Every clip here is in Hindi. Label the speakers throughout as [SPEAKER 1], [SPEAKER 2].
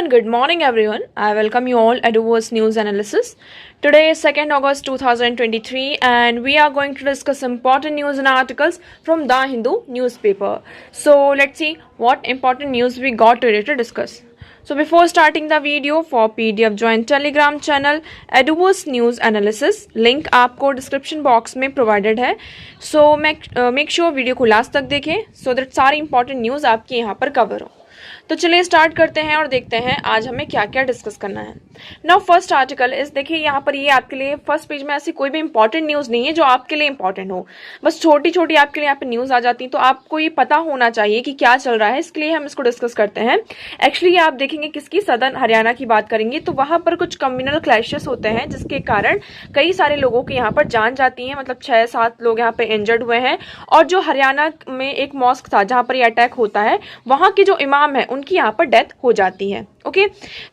[SPEAKER 1] and good morning everyone. I welcome you all at Eduverse News Analysis. Today is 2nd August 2023 and we are going to discuss important news and articles from The Hindu newspaper. So let's see what important news we got today to discuss. So before starting the video, for PDF join Telegram channel Eduverse News Analysis. Link आपको डिस्क्रिप्शन बॉक्स में प्रोवाइडेड है. So make sure वीडियो को लास्ट तक देखें so that सारी इंपॉर्टेंट न्यूज़ आपकी यहाँ पर कवर हो. तो चलिए स्टार्ट करते हैं और देखते हैं आज हमें क्या क्या डिस्कस करना है. नाउ फर्स्ट आर्टिकल इस देखिए यहाँ पर ये आपके लिए फर्स्ट पेज में ऐसी कोई भी इंपॉर्टेंट न्यूज़ नहीं है जो आपके लिए इंपॉर्टेंट हो. बस छोटी छोटी आपके लिए यहाँ पे न्यूज़ आ जाती है तो आपको ये पता होना चाहिए कि क्या चल रहा है. इसके लिए हम इसको डिस्कस करते हैं. एक्चुअली आप देखेंगे किसकी सदर्न हरियाणा की बात करेंगे तो वहां पर कुछ कम्युनल क्लैशेस होते हैं जिसके कारण कई सारे लोगों की यहाँ पर जान जाती है. मतलब 6-7 लोग यहाँ पे इंजर्ड हुए हैं. और जो हरियाणा में एक मॉस्क था जहां पर ये अटैक होता है वहां के जो इमाम है उनकी यहाँ पर डेथ हो जाती है. ओके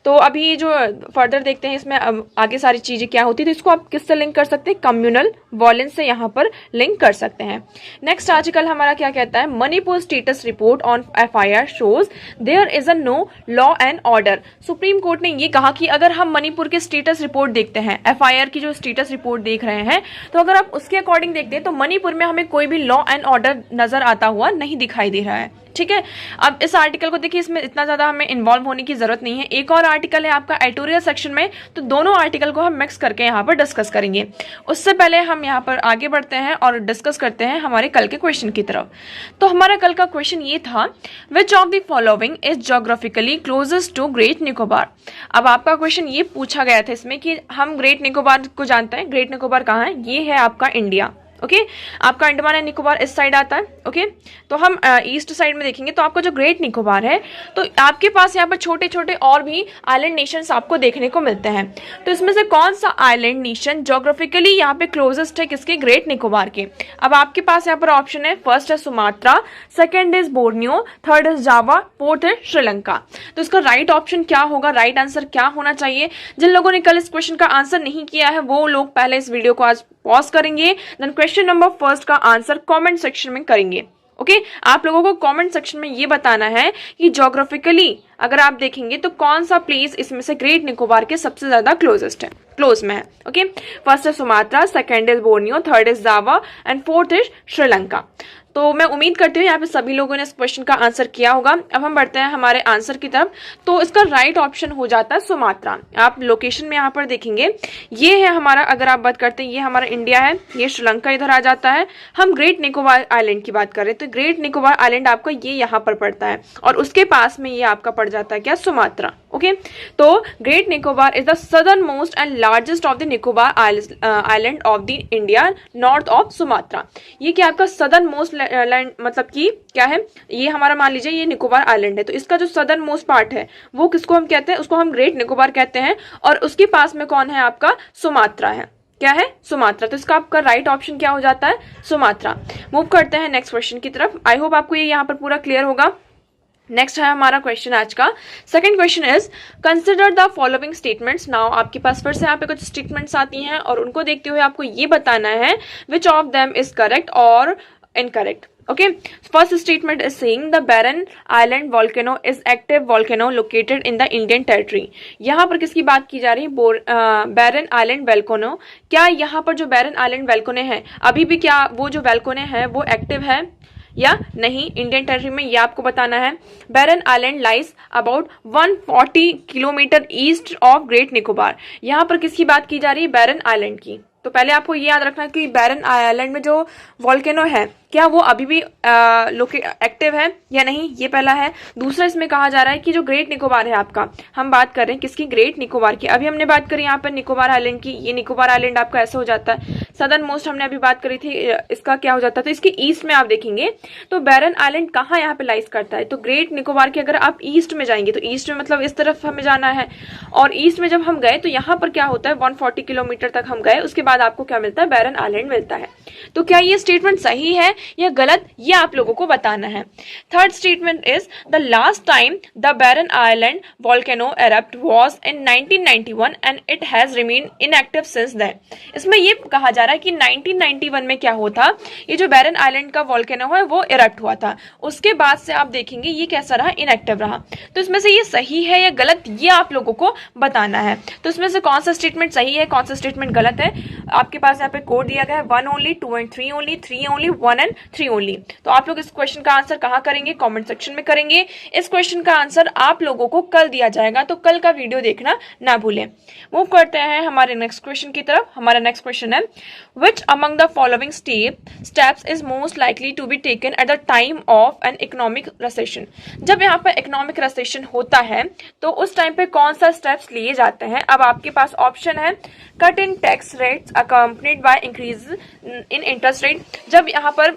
[SPEAKER 1] तो अभी जो फर्दर देखते हैं इसमें आगे सारी चीजें क्या होती है तो इसको आप किससे लिंक कर सकते हैं, कम्युनल वॉयलेंस से यहाँ पर लिंक कर सकते हैं. नेक्स्ट आर्टिकल हमारा क्या कहता है, Manipur status report on FIR shows there is a no law and order. Supreme Court ने ये कहा कि अगर हम मणिपुर के स्टेटस रिपोर्ट देखते हैं, एफआईआर की जो स्टेटस रिपोर्ट देख रहे हैं तो अगर आप उसके अकॉर्डिंग देखते हैं तो मणिपुर में हमें कोई भी लॉ एंड ऑर्डर नजर आता हुआ नहीं दिखाई दे रहा है. ठीक है, अब इस आर्टिकल को देखिए, इसमें इतना ज्यादा हमें इन्वॉल्व होने की जरूरत नहीं है. एक और आर्टिकल है आपका एडिटोरियल सेक्शन में तो दोनों आर्टिकल को हम मिक्स करके यहाँ पर डिस्कस करेंगे. उससे पहले हम यहाँ पर आगे बढ़ते हैं और डिस्कस करते हैं हमारे कल के क्वेश्चन की तरफ. तो हमारा कल का क्वेश्चन ये था, which of the following is geographically closest to Great Nicobar. अब आपका क्वेश्चन ये पूछा गया था इसमें कि हम ग्रेट निकोबार को जानते हैं. ग्रेट निकोबार कहाँ है, ये है आपका इंडिया. ओके आपका अंडमान एंड निकोबार इस साइड आता है. ओके तो हम ईस्ट साइड में देखेंगे तो आपका जो ग्रेट निकोबार है तो आपके पास यहाँ पर छोटे छोटे और भी आइलैंड नेशंस आपको देखने को मिलते हैं. तो इसमें से कौन सा आइलैंड नेशन ज्योग्राफिकली यहाँ पे क्लोजेस्ट है किसके, ग्रेट निकोबार के. अब आपके पास यहाँ पर ऑप्शन है, फर्स्ट है Sumatra, second is Borneo, third is Java, fourth है श्रीलंका. तो इसका राइट ऑप्शन क्या होगा, राइट आंसर क्या होना चाहिए. जिन लोगों ने कल इस क्वेश्चन का आंसर नहीं किया है वो लोग पहले इस वीडियो को आज पॉज करेंगे, देन क्वेश्चन नंबर फर्स्ट का आंसर कमेंट सेक्शन में करेंगे. ओके आप लोगों को कमेंट सेक्शन में ये बताना है कि ज्योग्राफिकली अगर आप देखेंगे तो कौन सा प्लेस इसमें से ग्रेट निकोबार के सबसे ज्यादा क्लोजेस्ट है, क्लोज में है. ओके फर्स्ट है Sumatra, second is Borneo, third is Java and fourth is Sri Lanka. तो मैं उम्मीद करती हूँ यहाँ पे सभी लोगों ने इस क्वेश्चन का आंसर किया होगा. अब हम बढ़ते हैं हमारे आंसर की तरफ. तो इसका राइट ऑप्शन हो जाता है सुमात्रा. आप लोकेशन में यहाँ पर देखेंगे ये है हमारा, अगर आप बात करते हैं ये हमारा इंडिया है, ये श्रीलंका इधर आ जाता है. हम ग्रेट निकोबार आइलैंड की बात करें तो ग्रेट निकोबार आइलैंड आपका ये यहाँ पर पड़ता है और उसके पास में ये आपका पड़ जाता है क्या, सुमात्रा. ओके तो great Nicobar is the southern most and largest of the Nicobar island of the India north of Sumatra. ये क्या आपका सदर्न मोस्ट लैंड, मतलब कि क्या है, ये हमारा मान लीजिए ये निकोबार आइलैंड है तो इसका जो सदर्न मोस्ट पार्ट है वो किसको हम कहते हैं, उसको हम ग्रेट निकोबार कहते हैं. और उसके पास में कौन है आपका, सुमात्रा है. क्या है, सुमात्रा. तो इसका आपका राइट ऑप्शन क्या हो जाता है, सुमात्रा. मूव करते हैं नेक्स्ट क्वेश्चन की तरफ. आई होप आपको ये यहाँ पर पूरा क्लियर होगा. नेक्स्ट है हमारा क्वेश्चन आज का. Second question is consider the following statements. Now आपके पास फिर से यहाँ पे कुछ स्टेटमेंट्स आती हैं और उनको देखते हुए आपको ये बताना है which of them is correct और incorrect. Okay, first statement is saying the Barren Island volcano is active volcano located in the Indian territory. यहाँ पर किसकी बात की जा रही है, बैरन आइलैंड वोल्केनो. क्या यहाँ पर जो बैरन आइलैंड वोल्केनो है अभी भी क्या वो जो वोल्केनो है वो एक्टिव है या नहीं इंडियन टेरिटरी में, ये आपको बताना है. Barren Island lies about 140 kilometre east of Great Nicobar. यहाँ पर किसकी बात की जा रही है, बैरन आइलैंड की. तो पहले आपको ये याद रखना कि बैरन आइलैंड में जो वोल्केनो है क्या वो अभी भी एक्टिव है या नहीं, ये पहला है. दूसरा इसमें कहा जा रहा है कि जो ग्रेट निकोबार है आपका, हम बात कर रहे हैं किसकी, ग्रेट निकोबार की. अभी हमने बात करी यहाँ पर निकोबार आइलैंड की. ये निकोबार आइलैंड आपका ऐसे हो जाता है, सदर्न मोस्ट हमने अभी बात करी थी, इसका क्या हो जाता है तो इसके ईस्ट में आप देखेंगे तो बैरन आइलैंड कहाँ यहाँ पे लाइज करता है, तो ग्रेट निकोबार के अगर आप ईस्ट में जाएंगे तो ईस्ट में मतलब इस तरफ हमें जाना है और ईस्ट में जब हम गए तो यहाँ पर क्या होता है 140 किलोमीटर तक हम गए, उसके बाद आपको क्या मिलता है, बैरन आइलैंड मिलता है. तो क्या ये स्टेटमेंट सही है या गलत, ये आप लोगों को बताना है। Third statement is the last time the Barren Island volcano erupt was in 1991 and it has remain inactive since then. इसमें ये कहा जा रहा है कि 1991 में क्या हुआ था, ये जो बैरन आइलैंड का वॉल्केनो है वो इरप्ट हुआ था, उसके बाद से आप देखेंगे ये कैसा रहा, इनएक्टिव रहा। तो इसमें से ये सही है या गलत, ये आप लोगों को बताना है। तो इसमें से कौन सा स्टेटमेंट सही है, कौन सा स्टेटमेंट गलत है, आपके पास यहाँ पे कोड दिया गया है 1 only, 2 and 3 only, 3 only, 1 and 3 only. तो आप लोग इस क्वेश्चन का आंसर कहाँ करेंगे, कमेंट सेक्शन में करेंगे। इस क्वेश्चन का आंसर आप लोगों को कल दिया जाएगा, तो कल का वीडियो देखना ना भूलें। मूव करते हैं हमारे नेक्स्ट क्वेश्चन की तरफ। हमारा नेक्स्ट क्वेश्चन है which among the following steps is most likely to be taken at the time of an economic recession. जब यहाँ पर इकोनॉमिक रिसेशन होता है तो उस टाइम पे कौन सा स्टेप्स लिए जाते हैं। अब आपके पास ऑप्शन है cut in tax rates accompanied by increase in interest rate. जब यहाँ पर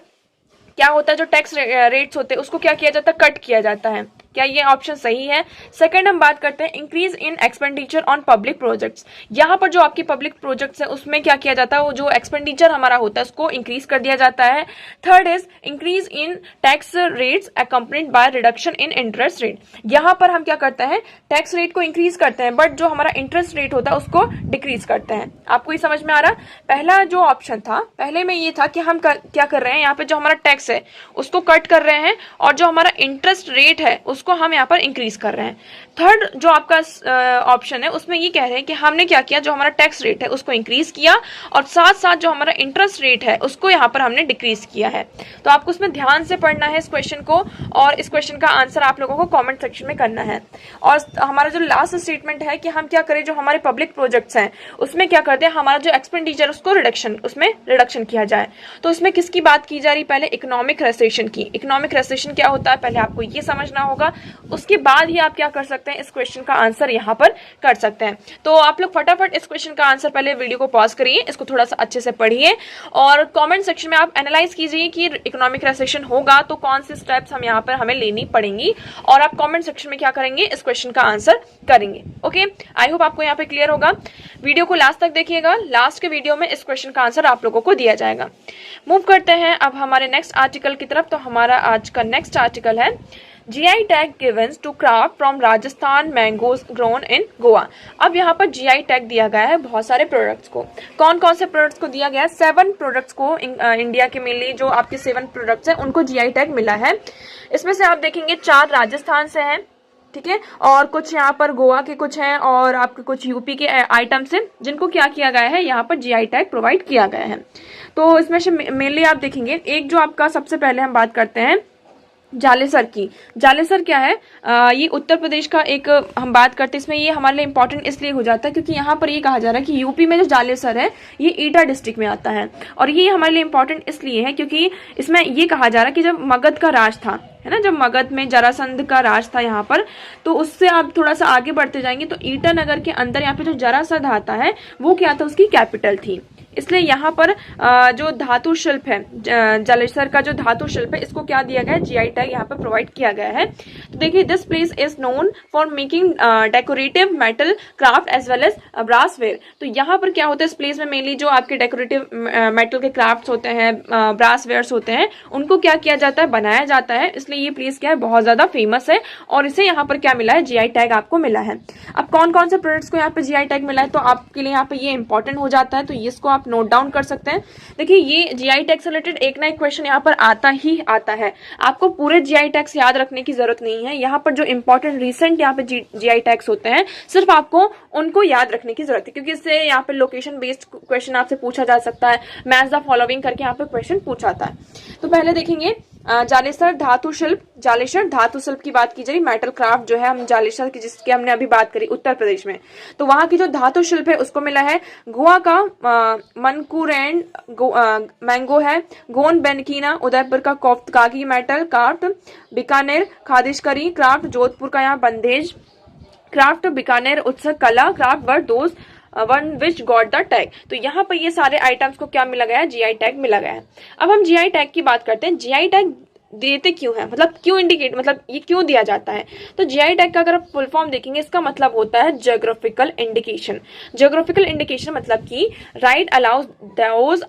[SPEAKER 1] क्या होता है, जो टैक्स रेट्स होते हैं उसको क्या किया जाता है, कट किया जाता है। क्या ये ऑप्शन सही है। सेकंड हम बात करते हैं increase in expenditure on public projects. यहाँ पर जो आपके पब्लिक प्रोजेक्ट्स है उसमें क्या किया जाता है, वो जो एक्सपेंडिचर हमारा होता है उसको इंक्रीज कर दिया जाता है। Third is increase in tax rates accompanied by reduction in interest rate. यहाँ पर हम क्या करते हैं, टैक्स रेट को इंक्रीज करते हैं बट जो हमारा इंटरेस्ट रेट होता है उसको डिक्रीज करते हैं। आपको ये समझ में आ रहा। पहला जो ऑप्शन था, पहले में ये था कि हम क्या कर रहे हैं, यहाँ पे जो हमारा टैक्स है उसको कट कर रहे हैं और जो हमारा इंटरेस्ट रेट है उसको हम यहाँ पर इंक्रीज कर रहे हैं। थर्ड जो आपका ऑप्शन है उसमें ये कह रहे हैं कि हमने क्या किया, जो हमारा टैक्स रेट है उसको इंक्रीज किया और साथ साथ जो हमारा इंटरेस्ट रेट है उसको यहाँ पर हमने डिक्रीज किया है। तो आपको उसमें ध्यान से पढ़ना है इस क्वेश्चन को और इस क्वेश्चन का आंसर आप लोगों को कमेंट सेक्शन में करना है। और हमारा जो लास्ट स्टेटमेंट है कि हम क्या करें, जो हमारे पब्लिक प्रोजेक्ट्स हैं उसमें क्या करते हैं, हमारा जो एक्सपेंडिचर उसको उसमें रिडक्शन किया जाए। तो उसमें किसकी बात की जा रही, पहले इकोनॉमिक रिसेशन की। इकोनॉमिक रिसेशन क्या होता है पहले आपको ये समझना होगा, उसके बाद ही आप क्या कर सकते हैं, इस क्वेश्चन का आंसर यहाँ पर कर सकते हैं। तो आप लोग फटाफट इस क्वेश्चन का आंसर, पहले वीडियो को पॉज करिए, इसको थोड़ा सा अच्छे से पढ़िए और कमेंट सेक्शन में आप एनालाइज कीजिए कि इकोनॉमिक रिसेशन होगा तो कौन सी स्टेप्स हम यहाँ पर हमें लेनी पड़ेंगी और आप कमेंट सेक्शन में क्या करेंगे, इस क्वेश्चन का आंसर करेंगे। ओके, आई होप आपको यहाँ पे क्लियर होगा। वीडियो को लास्ट तक देखिएगा, लास्ट के वीडियो में इस क्वेश्चन का आंसर आप लोगों को दिया जाएगा। मूव करते हैं अब हमारे नेक्स्ट आर्टिकल की तरफ। तो हमारा आज का नेक्स्ट आर्टिकल है GI tag given to craft from Rajasthan mangoes grown in Goa. अब यहाँ पर GI टैग दिया गया है बहुत सारे प्रोडक्ट्स को। कौन कौन से प्रोडक्ट्स को दिया गया है, 7 प्रोडक्ट्स को इंडिया के मेनली जो आपके 7 प्रोडक्ट्स हैं उनको GI टैग मिला है। इसमें से आप देखेंगे 4 राजस्थान से हैं, ठीक है, और कुछ यहाँ पर गोवा के कुछ हैं और आपके कुछ यूपी के आइटम्स हैं जिनको क्या किया गया है, यहाँ पर GI टैग प्रोवाइड किया गया है। तो इसमें से मेनली आप देखेंगे एक जो आपका सबसे पहले हम बात करते हैं जालेसर की। जालेसर क्या है, ये उत्तर प्रदेश का एक हम बात करते हैं। इसमें ये हमारे लिए इंपॉर्टेंट इसलिए हो जाता है क्योंकि यहाँ पर ये कहा जा रहा है कि यूपी में जो जालेसर है ये ईटा डिस्ट्रिक्ट में आता है और ये हमारे लिए इंपॉर्टेंट इसलिए है क्योंकि इसमें ये कहा जा रहा है कि जब मगध का राज था, है ना, जब मगध में जरासंध का राज था यहाँ पर, तो उससे आप थोड़ा सा आगे बढ़ते जाएंगे तो ईटानगर के अंदर यहाँ पे जो जरासंध आता है वो क्या था, उसकी कैपिटल थी। इसलिए यहाँ पर जो धातु शिल्प है, जालेसर का जो धातु शिल्प है, इसको क्या दिया गया है, GI टैग यहाँ पर प्रोवाइड किया गया है। तो देखिए this place is known for making decorative metal craft as well as brassware. तो यहाँ पर क्या होता है, इस प्लेस में मेनली जो आपके डेकोरेटिव मेटल के क्राफ्ट्स होते हैं, ब्रासवेयर्स होते हैं, उनको क्या किया जाता है, बनाया जाता है। इसलिए ये प्लेस क्या है, बहुत ज्यादा फेमस है और इसे यहाँ पर क्या मिला है, GI टैग आपको मिला है। अब कौन कौन से प्रोडक्ट्स को यहाँ पे GI टैग मिला है, तो आपके लिए यहाँ पे ये इंपॉर्टेंट हो जाता है, तो इसको आप नोट डाउन कर सकते हैं। देखिए ये GI टैग से रिलेटेड एक ना एक क्वेश्चन यहाँ पर आता ही आता है। आपको पूरे GI टैग्स याद रखने की जरूरत नहीं है, यहाँ पर जो इंपॉर्टेंट रिसेंट यहाँ पे GI टैग्स होते हैं सिर्फ आपको उनको याद रखने की जरूरत है, क्योंकि इससे यहाँ पे लोकेशन बेस्ड क्वेश्चन आपसे पूछा जा सकता है। मैच द फॉलोइंग करके यहाँ पे क्वेश्चन पूछा था। तो पहले देखेंगे जालेसर धातु शिल्प। जालेसर धातु शिल्प की बात की जाए, मेटल क्राफ्ट जो है हम जालेसर की, जिसकी हमने अभी बात करी उत्तर प्रदेश में, तो वहां की जो धातु शिल्प है उसको मिला है। गोवा का मनकुरैंड मैंगो है। गोन बेनकीना उदयपुर का कोफ्तकागी मेटल क्राफ्ट। बीकानेर खादिशकरी क्राफ्ट। जोधपुर का यहाँ बंदेज क्राफ्ट। बीकानेर उत्सव कला क्राफ्ट वर दोस्त one which got the tag. तो यहाँ पर ये सारे आइटम्स को क्या मिला गया है, GI टैग मिला गया है। अब हम GI टैग की बात करते हैं। GI टैग देते क्यों है, मतलब क्यों इंडिकेट, मतलब ये क्यों दिया जाता है। तो जीआई टैग का अगर आप फुल फॉर्म देखेंगे, इसका मतलब होता है ज्योग्राफिकल इंडिकेशन। ज्योग्राफिकल इंडिकेशन मतलब कि right allows those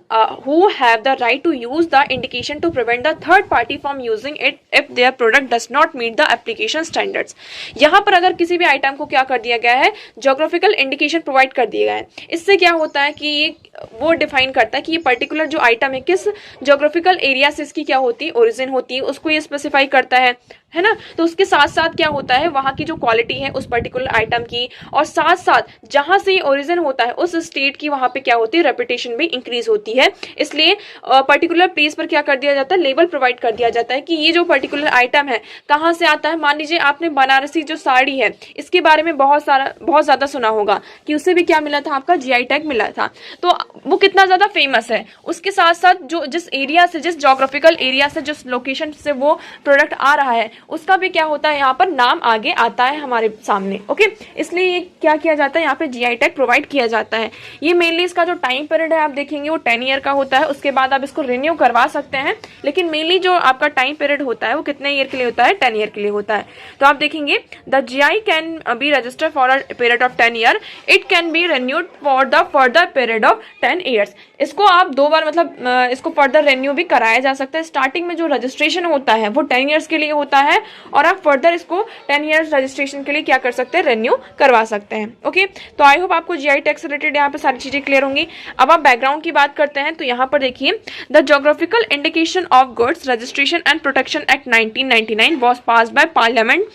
[SPEAKER 1] who have the right to use the indication to prevent the third party from using it if their product does not meet the application standards. यहाँ पर अगर किसी भी आइटम को क्या कर दिया गया है, ज्योग्राफिकल इंडिकेशन प्रोवाइड कर दिया गया है। इससे क्या होता है कि ये वो डिफाइन करता है कि ये पर्टिकुलर जो आइटम है किस ज्योग्राफिकल एरिया से इसकी क्या होती है, ओरिजिन होती है, उसको ये स्पेसिफाई करता है ना। तो उसके साथ साथ क्या होता है, वहां की जो क्वालिटी है उस पर्टिकुलर आइटम की, और साथ साथ जहां से ये ओरिजिन होता है उस स्टेट की वहां पे क्या होती है, रेपुटेशन भी इंक्रीज होती है। इसलिए पर्टिकुलर प्लेस पर क्या कर दिया जाता है, लेबल प्रोवाइड कर दिया जाता है कि ये जो पर्टिकुलर आइटम है कहाँ से आता है। मान लीजिए आपने बनारसी जो साड़ी है इसके बारे में बहुत ज्यादा सुना होगा कि उससे भी क्या मिला था, आपका जीआई टैग मिला था। तो वो कितना ज्यादा फेमस है, उसके साथ साथ जो जिस एरिया से, जिस ज्योग्राफिकल एरिया से, जिस लोकेशन से वो प्रोडक्ट आ रहा है उसका भी क्या होता है, यहाँ पर नाम आगे आता है हमारे सामने। ओके, इसलिए ये क्या किया जाता है, यहाँ पे जीआई टैग प्रोवाइड किया जाता है। ये मेनली इसका जो टाइम पीरियड है आप देखेंगे वो 10 ईयर का होता है। उसके बाद आप इसको रिन्यू करवा सकते हैं, लेकिन मेनली जो आपका टाइम पीरियड होता है वो कितने ईयर के लिए होता है, 10 ईयर के लिए होता है। तो आप देखेंगे the GI can be registered for a period of 10 year, it can be renewed for the further period of 10 years. इसको आप 2 बार मतलब इसको फर्दर रिन्यू भी कराया जा सकता है। स्टार्टिंग में जो रजिस्ट्रेशन होता है वो 10 ईयर्स के लिए होता है, और आप फर्दर इसको 10 ईयर्स रजिस्ट्रेशन के लिए क्या कर सकते हैं, रिन्यू करवा सकते हैं। ओके, तो आई होप आपको जीआई टैग से रिलेटेड यहाँ पे सारी चीजें क्लियर होंगी। अब आप बैकग्राउंड की बात करते हैं तो यहाँ पर देखिए, the geographical indication of goods registration and protection act 1999 was passed by parliament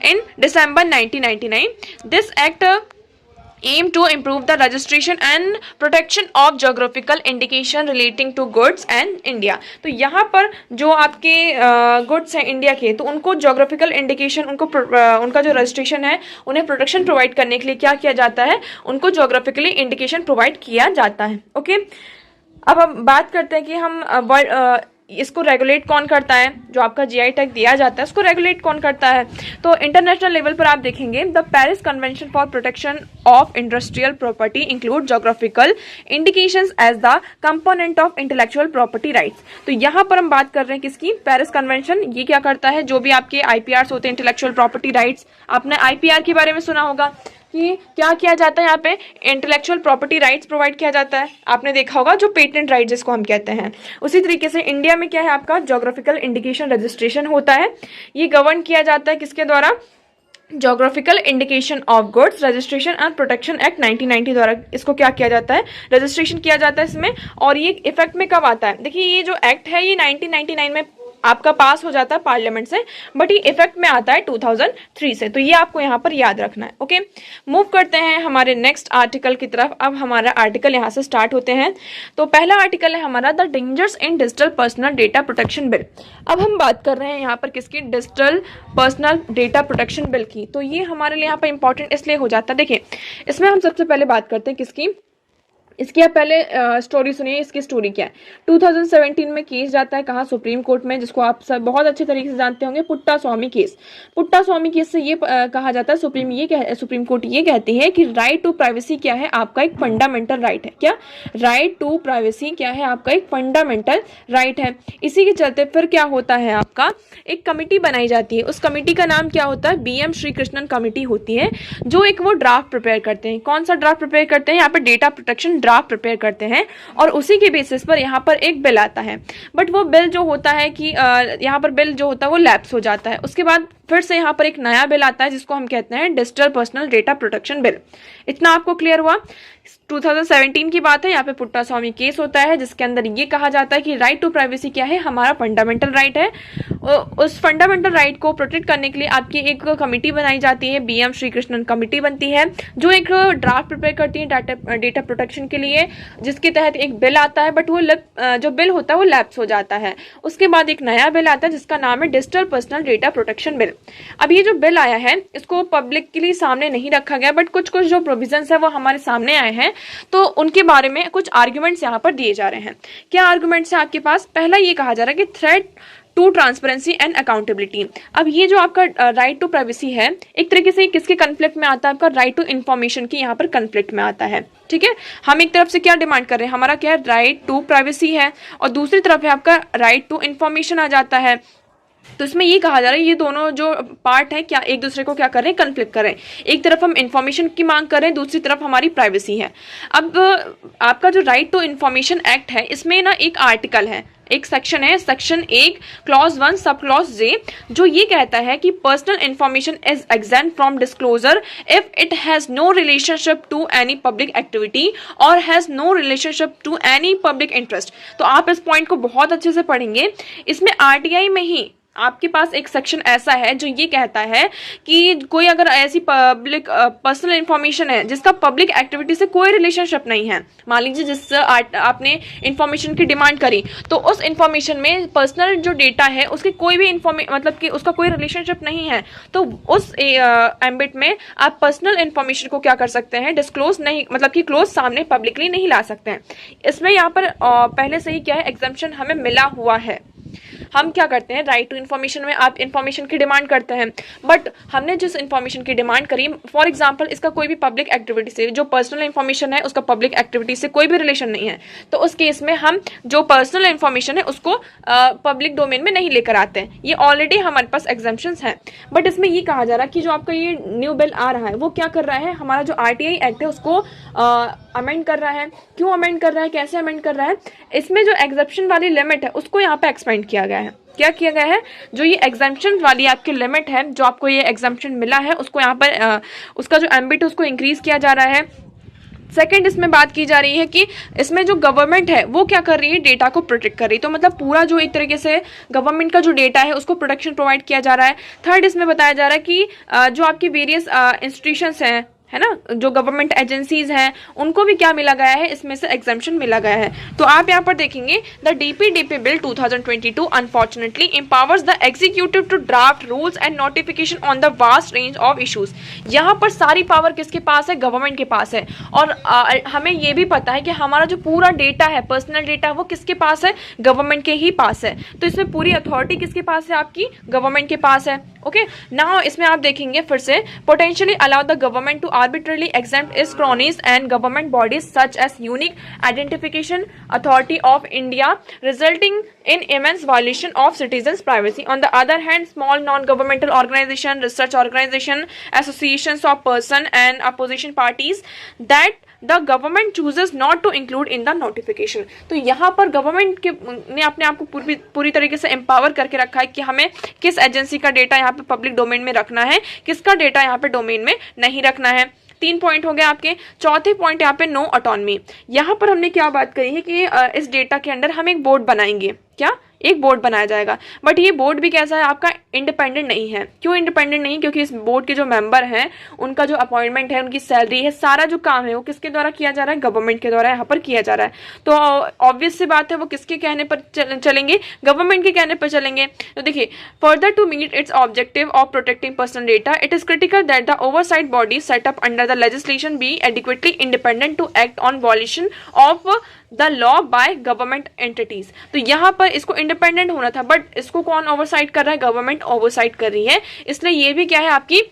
[SPEAKER 1] in December 1999. This act aim to improve the registration and protection of geographical indication relating to goods and India. तो यहाँ पर जो आपके गुड्स हैं इंडिया के, तो उनको ज्योग्राफिकल इंडिकेशन, उनका जो रजिस्ट्रेशन है उन्हें प्रोटेक्शन प्रोवाइड करने के लिए क्या किया जाता है, उनको ज्योग्राफिकली इंडिकेशन प्रोवाइड किया जाता है। ओके, अब हम बात करते हैं कि हम इसको रेगुलेट कौन करता है, जो आपका जीआई टैग दिया जाता है उसको रेगुलेट कौन करता है। तो इंटरनेशनल लेवल पर आप देखेंगे the Paris convention for protection of industrial property include geographical indications as the component of intellectual property rights. तो यहाँ पर हम बात कर रहे हैं किसकी, पेरिस कन्वेंशन। ये क्या करता है, जो भी आपके आईपीआर होते हैं, इंटेलेक्चुअल प्रॉपर्टी राइट्स, आपने आईपीआर के बारे में सुना होगा कि क्या किया जाता है, यहाँ पे इंटेलेक्चुअल प्रॉपर्टी राइट्स प्रोवाइड किया जाता है। आपने देखा होगा जो पेटेंट राइट जिसको हम कहते हैं। उसी तरीके से इंडिया में क्या है, आपका ज्योग्राफिकल इंडिकेशन रजिस्ट्रेशन होता है। ये गवर्न किया जाता है किसके द्वारा, geographical indication of goods registration and protection act 1990 द्वारा इसको क्या किया जाता है, रजिस्ट्रेशन किया जाता है इसमें। और ये इफेक्ट में कब आता है, देखिए ये जो एक्ट है ये 1999 में आपका पास हो जाता है पार्लियामेंट से, बट ये इफेक्ट में आता है 2003 से। तो ये आपको यहाँ पर याद रखना है। ओके, मूव करते हैं हमारे नेक्स्ट आर्टिकल की तरफ। अब हमारा आर्टिकल यहाँ से स्टार्ट होते हैं। तो पहला आर्टिकल है हमारा the dangers in digital personal data protection bill. अब हम बात कर रहे हैं यहाँ पर किसकी, digital personal data protection bill की। तो ये हमारे लिए यहाँ पर इंपॉर्टेंट इसलिए हो जाता है, देखिए इसमें हम सबसे पहले बात करते हैं किसकी, इसकी आप पहले स्टोरी सुनिए। इसकी स्टोरी क्या है, 2017 में केस जाता है कहाँ, सुप्रीम कोर्ट में, जिसको आप सब बहुत अच्छे तरीके से जानते होंगे, पुट्टा स्वामी केस। पुट्टा स्वामी केस से ये कहा जाता है, सुप्रीम कोर्ट ये कहती है कि राइट टू प्राइवेसी क्या है, आपका एक फंडामेंटल राइट है। क्या, राइट टू प्राइवेसी क्या है, आपका एक फंडामेंटल राइट है। इसी के चलते फिर क्या होता है, आपका एक कमिटी बनाई जाती है। उस कमिटी का नाम क्या होता है, BM श्री कृष्णन कमिटी होती है, जो एक वो ड्राफ्ट प्रिपेयर करते हैं। कौन सा ड्राफ्ट प्रिपेयर करते हैं, यहाँ पर डेटा प्रोटेक्शन ड्राफ्ट प्रिपेयर करते हैं, और उसी के बेसिस पर यहाँ पर एक बिल आता है। बट वो बिल जो होता है कि यहाँ पर बिल जो होता है वो लैप्स हो जाता है। उसके बाद फिर से यहाँ पर एक नया बिल आता है जिसको हम कहते हैं digital personal data protection bill. इतना आपको क्लियर हुआ। 2017 की बात है, यहाँ पे पुट्टा स्वामी केस होता है जिसके अंदर ये कहा जाता है कि राइट टू प्राइवेसी क्या है, हमारा फंडामेंटल राइट है। उस फंडामेंटल राइट को प्रोटेक्ट करने के लिए आपकी एक कमिटी बनाई जाती है, BM श्री कृष्णन कमिटी बनती है, जो एक ड्राफ्ट प्रिपेयर करती है डेटा प्रोटेक्शन के लिए, जिसके तहत एक बिल आता है। बट वो जो बिल होता है वो लैप्स हो जाता है। उसके बाद एक नया बिल आता है जिसका नाम है digital personal data protection bill. अब ये जो बिल आया है इसको पब्लिक के लिए सामने नहीं रखा गया, बट कुछ कुछ जो प्रोविजंस है वो हमारे सामने आए हैं, तो उनके बारे में कुछ आर्ग्यूमेंट्स यहाँ पर दिए जा रहे हैं। क्या आर्ग्यूमेंट्स है आपके पास, पहला ये कहा जा रहा है कि threat to transparency and accountability. अब ये जो आपका राइट टू प्राइवेसी है, एक तरीके से किसके कन्फ्लिक्ट में आता है, आपका राइट टू इन्फॉर्मेशन की यहाँ पर कन्फ्लिक्ट में आता है। ठीक है, हम एक तरफ से क्या डिमांड कर रहे हैं, हमारा क्या है, राइट टू प्राइवेसी है, और दूसरी तरफ है आपका राइट टू इन्फॉर्मेशन आ जाता है। तो इसमें ये कहा जा रहा है ये दोनों जो पार्ट है क्या एक दूसरे को क्या कर रहे हैं, कन्फ्लिक्ट कर रहे हैं। एक तरफ हम इंफॉर्मेशन की मांग कर रहे हैं, दूसरी तरफ हमारी प्राइवेसी है। अब आपका जो राइट टू इंफॉर्मेशन एक्ट है इसमें ना एक आर्टिकल है, एक सेक्शन है, सेक्शन 1 क्लॉज 1 सब क्लॉज जे, जो ये कहता है कि personal information is exempt from disclosure if it has no relationship to any public activity और has no relationship to any public interest. तो आप इस पॉइंट को बहुत अच्छे से पढ़ेंगे। इसमें आरटीआई में ही आपके पास एक सेक्शन ऐसा है जो ये कहता है कि कोई अगर ऐसी पब्लिक पर्सनल इंफॉर्मेशन है जिसका पब्लिक एक्टिविटी से कोई रिलेशनशिप नहीं है, मान लीजिए जिससे आपने इंफॉर्मेशन की डिमांड करी, तो उस इंफॉर्मेशन में पर्सनल जो डेटा है उसके कोई भी मतलब कि उसका कोई रिलेशनशिप नहीं है, तो उस एम्बिट में आप पर्सनल इंफॉर्मेशन को क्या कर सकते हैं, डिस्क्लोज नहीं, मतलब कि क्लोज सामने पब्लिकली नहीं ला सकते हैं। इसमें यहाँ पर पहले से ही क्या है, एग्जम्पशन हमें मिला हुआ है। हम क्या करते हैं, राइट टू इन्फॉर्मेशन में आप इन्फॉर्मेशन की डिमांड करते हैं, बट हमने जिस इन्फॉर्मेशन की डिमांड करी, फॉर एग्जांपल इसका कोई भी पब्लिक एक्टिविटी से, जो पर्सनल इन्फॉर्मेशन है उसका पब्लिक एक्टिविटी से कोई भी रिलेशन नहीं है, तो उस केस में हम जो पर्सनल इन्फॉर्मेशन है उसको पब्लिक डोमेन में नहीं लेकर आते हैं। ये ऑलरेडी हमारे पास एग्जम्पशंस हैं। बट इसमें ये कहा जा रहा है कि जो आपका ये न्यू बिल आ रहा है वो क्या कर रहा है, हमारा जो आरटीआई एक्ट है उसको अमेंड कर रहा है। क्यों अमेंड कर रहा है, कैसे अमेंड कर रहा है, इसमें जो एग्जम्पशन वाली लिमिट है उसको यहाँ पे एक्सपेंड किया गया है। क्या किया गया है, जो ये एग्जम्पशन वाली आपकी लिमिट है, जो आपको ये एग्जम्पशन मिला है उसको यहाँ पर उसका जो एम्बिट है उसको इंक्रीज किया जा रहा है। सेकंड, इसमें बात की जा रही है कि इसमें जो गवर्नमेंट है वो क्या कर रही है, डेटा को प्रोटेक्ट कर रही है। तो मतलब पूरा जो एक तरीके से गवर्नमेंट का जो डेटा है उसको प्रोटेक्शन प्रोवाइड किया जा रहा है। थर्ड, इसमें बताया जा रहा है कि जो आपकी वेरियस इंस्टीट्यूशंस हैं, है ना, जो गवर्नमेंट एजेंसीज हैं, उनको भी क्या मिला गया है, इसमें से एग्जम्पशन मिला गया है। तो आप यहाँ पर देखेंगे, the DPDP bill 2022 unfortunately empowers the executive to draft rules and notification on the vast range of issues. यहाँ पर सारी पावर किसके पास है, गवर्नमेंट के पास है। और हमें ये भी पता है कि हमारा जो पूरा डेटा है, पर्सनल डेटा, वो किसके पास है, गवर्नमेंट के ही पास है। तो इसमें पूरी अथॉरिटी किसके पास है, आपकी गवर्नमेंट के पास है। ओके, नाउ इसमें आप देखेंगे फिर से, potentially allow the government to arbitrarily exempt its cronies and government bodies such as Unique Identification Authority of India, resulting in immense violation of citizens' privacy. On the other hand, small non-governmental organization, research organization, associations of person and opposition parties that the government chooses not to include in the notification. तो यहाँ पर गवर्नमेंट के ने अपने आप को पूरी तरीके से एम्पावर करके रखा है कि हमें किस एजेंसी का डेटा यहाँ पे पब्लिक डोमेन में रखना है, किसका डेटा यहाँ पे डोमेन में नहीं रखना है। 3 पॉइंट हो गए आपके। चौथे पॉइंट यहाँ पे नो ऑटोनमी। यहाँ पर हमने क्या बात करी है कि इस डेटा के अंदर हम एक बोर्ड बनाएंगे, क्या एक बोर्ड बनाया जाएगा, बट ये बोर्ड भी कैसा है, आपका इंडिपेंडेंट नहीं है। क्यों इंडिपेंडेंट नहीं, क्योंकि इस बोर्ड के जो मेंबर हैं उनका जो अपॉइंटमेंट है, उनकी सैलरी है, सारा जो काम है वो किसके द्वारा किया जा रहा है, गवर्नमेंट के द्वारा यहाँ पर किया जा रहा है। तो ऑब्वियस सी बात है वो किसके कहने पर चलेंगे, गवर्नमेंट के कहने पर चलेंगे। तो देखिए, further to meet its objective of protecting personal data, it is critical that the oversight body set up under the legislation be adequately independent to act on violation of the law by government entities. तो यहाँ पर इसको इंडिपेंडेंट होना था, बट इसको कौन ओवरसाइट कर रहा है, गवर्नमेंट ओवरसाइट कर रही है। इसलिए ये भी क्या है, आपकी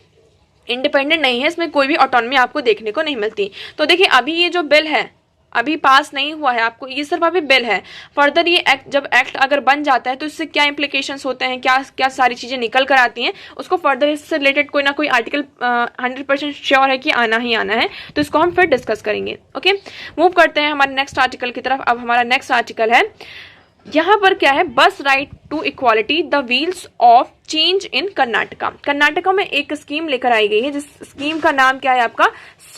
[SPEAKER 1] इंडिपेंडेंट नहीं है, इसमें कोई भी ऑटोनॉमी आपको देखने को नहीं मिलती। तो देखिए, अभी ये जो बिल है अभी पास नहीं हुआ है, आपको ये सिर्फ अभी बिल है। फर्दर ये एक्ट, जब एक्ट अगर बन जाता है तो इससे क्या इंप्लीकेशंस होते हैं, क्या क्या सारी चीजें निकल कर आती हैं, उसको फर्दर इससे रिलेटेड कोई ना कोई आर्टिकल 100% श्योर है कि आना ही आना है। तो इसको हम फिर डिस्कस करेंगे। ओके, मूव करते हैं हमारे नेक्स्ट आर्टिकल की तरफ। अब हमारा नेक्स्ट आर्टिकल है, यहाँ पर क्या है, bus right to equality the wheels of change in Karnataka. Karnataka में एक स्कीम लेकर आई गई है, जिस स्कीम का नाम क्या है, आपका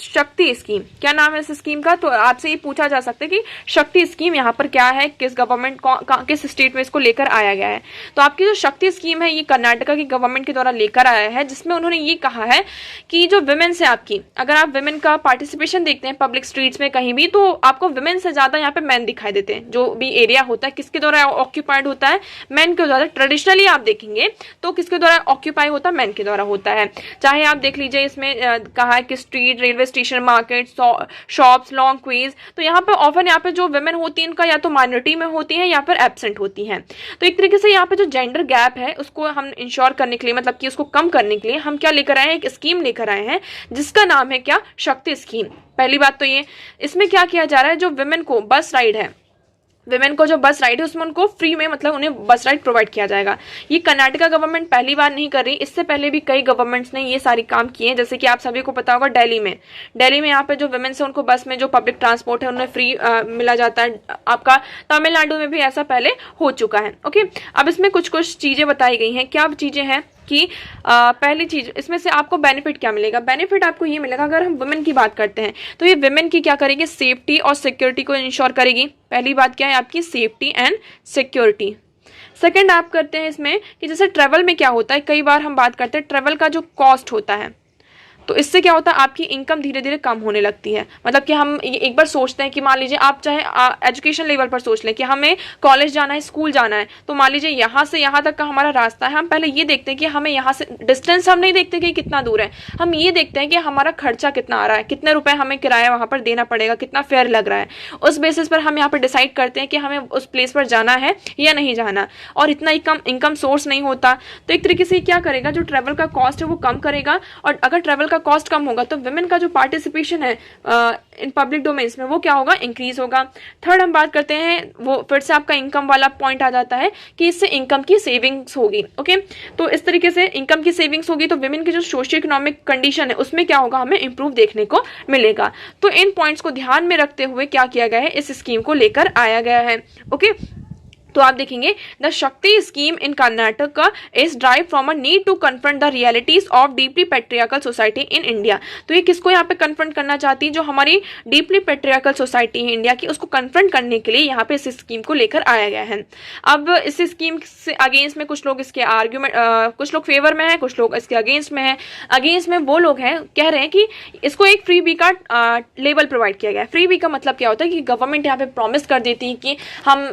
[SPEAKER 1] शक्ति स्कीम। क्या नाम है इस स्कीम का, तो आपसे ये पूछा जा सकता है कि शक्ति स्कीम यहाँ पर क्या है, किस गवर्नमेंट किस स्टेट में इसको लेकर आया गया है। तो आपकी जो शक्ति स्कीम है ये कर्नाटका की गवर्नमेंट के द्वारा लेकर आया है, जिसमें उन्होंने ये कहा है कि जो विमेन्स है आपकी, अगर आप विमेन का पार्टिसिपेशन देखते हैं पब्लिक स्ट्रीट्स में कहीं भी, तो आपको विमेन से ज्यादा यहाँ पे मैन दिखाई देते हैं। जो भी एरिया होता है किसके द्वारा ऑक्यूपाइड होता है, मैन के द्वारा। ट्रेडिशनली आप देखेंगे तो किसके द्वारा ऑक्यूपाई होता है, मैन के द्वारा होता है। चाहे आप देख लीजिए, इसमें कहा है कि street, railway station, market, shops, long quiz. तो यहाँ पे ऑफन यहाँ पे जो वुमेन होती है इनका या तो माइनॉरिटी में होती है या फिर एब्सेंट होती हैं। तो एक तरीके से यहाँ पे जो जेंडर गैप है उसको हम इंश्योर करने के लिए, मतलब कि उसको कम करने के लिए हम क्या लेकर आए हैं, एक स्कीम लेकर आए हैं जिसका नाम है क्या, शक्ति स्कीम। पहली बात तो ये, इसमें क्या किया जा रहा है, जो वुमेन को बस राइड है, विमेन को जो बस राइड है उसमें उनको फ्री में मतलब उन्हें बस राइड प्रोवाइड किया जाएगा। ये कर्नाटका गवर्नमेंट पहली बार नहीं कर रही, इससे पहले भी कई गवर्नमेंट्स ने ये सारी काम किए हैं। जैसे कि आप सभी को पता होगा दिल्ली में यहाँ पे जो विमेन से उनको बस में जो पब्लिक ट्रांसपोर्ट है उन्हें फ्री मिला जाता है। आपका तमिलनाडु में भी ऐसा पहले हो चुका है। ओके, अब इसमें कुछ कुछ चीजें बताई गई हैं। क्या चीजें हैं कि पहली चीज इसमें से आपको बेनिफिट क्या मिलेगा। बेनिफिट आपको ये मिलेगा, अगर हम वुमेन की बात करते हैं तो ये वुमेन की क्या करेगी, सेफ्टी और सिक्योरिटी को इंश्योर करेगी। पहली बात क्या है आपकी, सेफ्टी एंड सिक्योरिटी। सेकंड आप करते हैं इसमें कि जैसे ट्रेवल में क्या होता है, कई बार हम बात करते हैं ट्रेवल का जो कॉस्ट होता है, तो इससे क्या होता है आपकी इनकम धीरे धीरे कम होने लगती है। मतलब कि हम एक बार सोचते हैं कि मान लीजिए आप चाहे एजुकेशन लेवल पर सोच लें कि हमें कॉलेज जाना है, स्कूल जाना है, तो मान लीजिए यहाँ से यहाँ तक का हमारा रास्ता है। हम पहले ये देखते हैं कि हमें यहाँ से डिस्टेंस हम नहीं देखते कि कितना दूर है, हम ये देखते हैं कि हमारा खर्चा कितना आ रहा है, कितने रुपए हमें किराया वहाँ पर देना पड़ेगा, कितना फेयर लग रहा है। उस बेसिस पर हम यहाँ पर डिसाइड करते हैं कि हमें उस प्लेस पर जाना है या नहीं जाना। और इतना इनकम सोर्स नहीं होता, तो एक तरीके से क्या करेगा, जो ट्रेवल का कॉस्ट है वो कम करेगा। और अगर ट्रेवल का कॉस्ट कम होगा तो वुमेन का जो पार्टिसिपेशन है इन पब्लिक डोमेन्स में वो क्या होगा, इंक्रीज होगा। थर्ड हम बात करते हैं, वो फिर से आपका इनकम वाला पॉइंट आ जाता है कि इससे इनकम की सेविंग्स होगी। ओके, तो इस तरीके से इनकम की सेविंग्स होगी तो वुमेन की जो सोशियो इकोनॉमिक कंडीशन है उसमें क्या होगा, हमें इंप्रूव देखने को मिलेगा। तो इन पॉइंट्स को ध्यान में रखते हुए क्या किया गया है, इस स्कीम को लेकर आया गया है। ओके, तो आप देखेंगे the Shakti scheme in Karnataka is drive from a need to confront the realities of deeply patriarchal society in India. तो ये किसको यहाँ पे कन्फ्रंट करना चाहती है, जो हमारी डीपली पेट्रियार्कल सोसाइटी है इंडिया की, उसको कन्फ्रंट करने के लिए यहाँ पे इस स्कीम को लेकर आया गया है। अब इस स्कीम से अगेंस्ट में कुछ लोग इसके आर्ग्यूमेंट, कुछ लोग फेवर में है, कुछ लोग इसके अगेंस्ट में है। अगेंस्ट में वो लोग हैं कह रहे हैं कि इसको एक फ्री बी का लेबल प्रोवाइड किया गया है। फ्री बी का मतलब क्या होता है कि गवर्नमेंट यहाँ पे प्रॉमिस कर देती है कि हम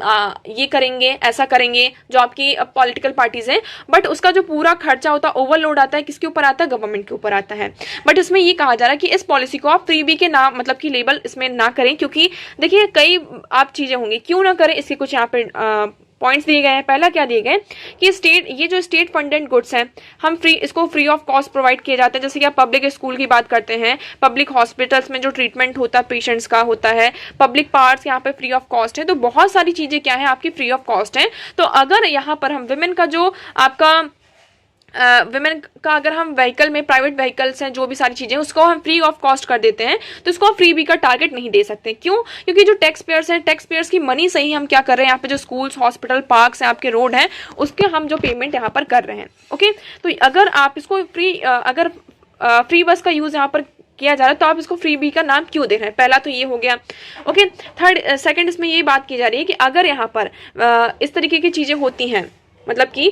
[SPEAKER 1] ये करेंगे, ऐसा करेंगे, जो आपकी पॉलिटिकल पार्टीज हैं, बट उसका जो पूरा खर्चा होता है, ओवरलोड आता है, किसके ऊपर आता है, गवर्नमेंट के ऊपर आता है। बट इसमें ये कहा जा रहा है कि इस पॉलिसी को आप फ्रीबी के नाम मतलब कि लेबल इसमें ना करें, क्योंकि देखिए कई आप चीजें होंगी, क्यों ना करें, इसके कुछ यहाँ पे पॉइंट्स दिए गए हैं। पहला क्या दिए गए कि ये जो स्टेट फंडेड गुड्स हैं, हम इसको फ्री ऑफ कॉस्ट प्रोवाइड किए जाते हैं। जैसे कि आप पब्लिक स्कूल की बात करते हैं, पब्लिक हॉस्पिटल्स में जो ट्रीटमेंट होता है पेशेंट्स का होता है, पब्लिक पार्क्स यहाँ पे फ्री ऑफ कॉस्ट है। तो बहुत सारी चीजें क्या है आपकी फ्री ऑफ कॉस्ट है। तो अगर यहाँ पर हम वुमेन का जो आपका वुमेन का अगर हम व्हीकल में, प्राइवेट व्हीकल्स हैं, जो भी सारी चीजें उसको हम फ्री ऑफ कॉस्ट कर देते हैं, तो इसको हम फ्री बी का टारगेट नहीं दे सकते। क्यों? क्योंकि जो टैक्स पेयर्स हैं, टैक्स पेयर्स की मनी से ही हम क्या कर रहे हैं, यहाँ पे जो स्कूल्स, हॉस्पिटल, पार्क्स हैं, आपके रोड हैं, उसके हम जो पेमेंट यहाँ पर कर रहे हैं। ओके, तो अगर आप इसको फ्री बस का यूज यहाँ पर किया जा रहा है तो आप इसको फ्री बी का नाम क्यों दे रहे हैं, पहला तो ये हो गया। ओके, सेकंड इसमें ये बात की जा रही है कि अगर यहाँ पर इस तरीके की चीजें होती हैं, मतलब कि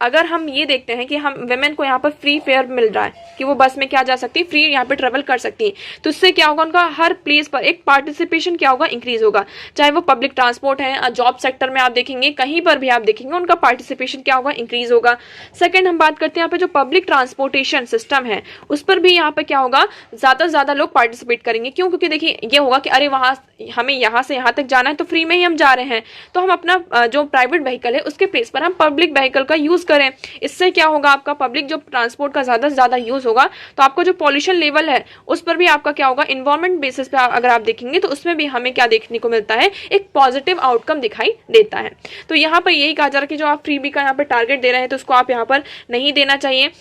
[SPEAKER 1] अगर हम ये देखते हैं कि हम वुमेन को यहाँ पर फ्री फेयर मिल रहा है कि वो बस में क्या जा सकती है, फ्री यहाँ पे ट्रेवल कर सकती है, तो इससे क्या होगा, उनका हर प्लेस पर एक पार्टिसिपेशन क्या होगा, इंक्रीज होगा। चाहे वो पब्लिक ट्रांसपोर्ट है, जॉब सेक्टर में आप देखेंगे, कहीं पर भी आप देखेंगे उनका पार्टिसिपेशन क्या होगा, इंक्रीज होगा। सेकेंड हम बात करते हैं यहाँ पे जो पब्लिक ट्रांसपोर्टेशन सिस्टम है उस पर भी यहाँ पे क्या होगा, ज्यादा से ज्यादा लोग पार्टिसिपेट करेंगे। क्यों? क्योंकि देखिए ये होगा कि अरे वहां हमें यहाँ से यहाँ तक जाना है तो फ्री में ही हम जा रहे हैं, तो हम अपना जो प्राइवेट व्हीकल है उसके प्लेस पर हम पब्लिक व्हीकल का यूज करें। इससे क्या होगा, आपका पब्लिक जो ट्रांसपोर्ट का ज्यादा से ज्यादा यूज होगा तो आपका जो पॉल्यूशन लेवल है उस पर भी आपका क्या होगा, इन्वायरमेंट बेसिस पे अगर आप देखेंगे तो उसमें भी हमें क्या देखने को मिलता है, एक पॉजिटिव आउटकम दिखाई देता है। तो यहाँ पर यही कहा जा रहा है कि जो आप फ्रीबी का यहाँ पर टारगेट दे रहे हैं तो उसको आप यहाँ पर नहीं देना चाहिए।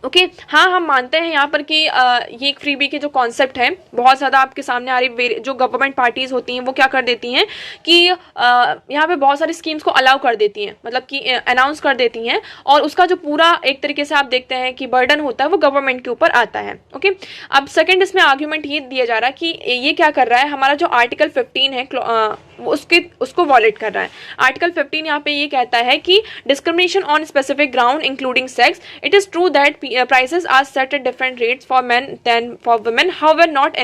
[SPEAKER 1] ओके, हाँ हम मानते हैं यहाँ पर कि ये एक फ्रीबी के जो कॉन्सेप्ट है बहुत ज़्यादा आपके सामने आ रही, जो गवर्नमेंट पार्टीज होती हैं वो क्या कर देती हैं कि यहाँ पे बहुत सारी स्कीम्स को अलाउ कर देती हैं, मतलब कि अनाउंस कर देती हैं, और उसका जो पूरा एक तरीके से आप देखते हैं कि बर्डन होता है वो गवर्नमेंट के ऊपर आता है। ओके, अब सेकेंड इसमें आर्ग्यूमेंट ये दिया जा रहा है कि ये क्या कर रहा है, हमारा जो आर्टिकल 15 है उसको वॉलेट कर रहा है। आर्टिकल 15 यहाँ पे ये कहता है कि discrimination on specific ground including sex, it is true that prices are set at different rates for men than for women, however not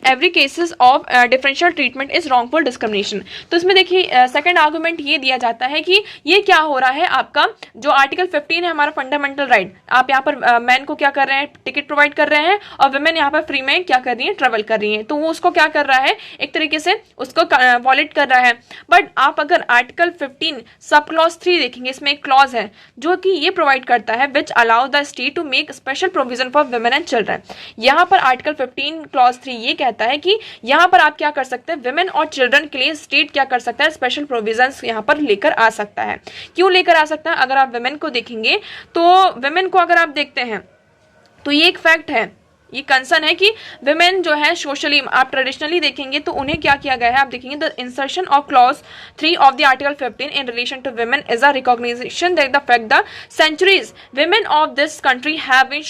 [SPEAKER 1] every cases of differential treatment is wrongful discrimination। तो इसमें देखिए सेकंड आर्गुमेंट ये दिया जाता है कि ये क्या हो रहा है, आपका जो आर्टिकल 15 है हमारा फंडामेंटल राइट, आप यहाँ पर मैन को क्या कर रहे हैं, टिकट प्रोवाइड कर रहे हैं, और वुमेन यहाँ पर फ्री में क्या कर रही है, ट्रेवल कर रही है, तो वो उसको क्या कर रहा है, एक तरीके से उसको वॉलेट कर रहा है। बट आप अगर आर्टिकल 15 सब क्लॉज 3 देखेंगे, इसमें एक क्लॉज है जो कि ये प्रोवाइड करता है which allow the state to make special provision for women and children. यहाँ पर आर्टिकल 15 क्लॉज 3 ये कहता है कि यहाँ पर आप क्या कर सकते हैं, विमेन और चिल्ड्रन के लिए स्टेट क्या कर सकता है, स्पेशल प्रोविजंस यहाँ पर लेकर आ सकता है। क्यों लेकर आ सकता है? अगर आप विमेन को देखेंगे तो विमेन को अगर आप देखते हैं तो ये एक फैक्ट है, ये कंसर्न है कि विमेन जो है सोशली, आप ट्रेडिशनली देखेंगे तो उन्हें क्या किया गया है, आप देखेंगे the insertion of clause 3 of the article 15 in relation to women is a recognition that the fact the centuries women of this country have been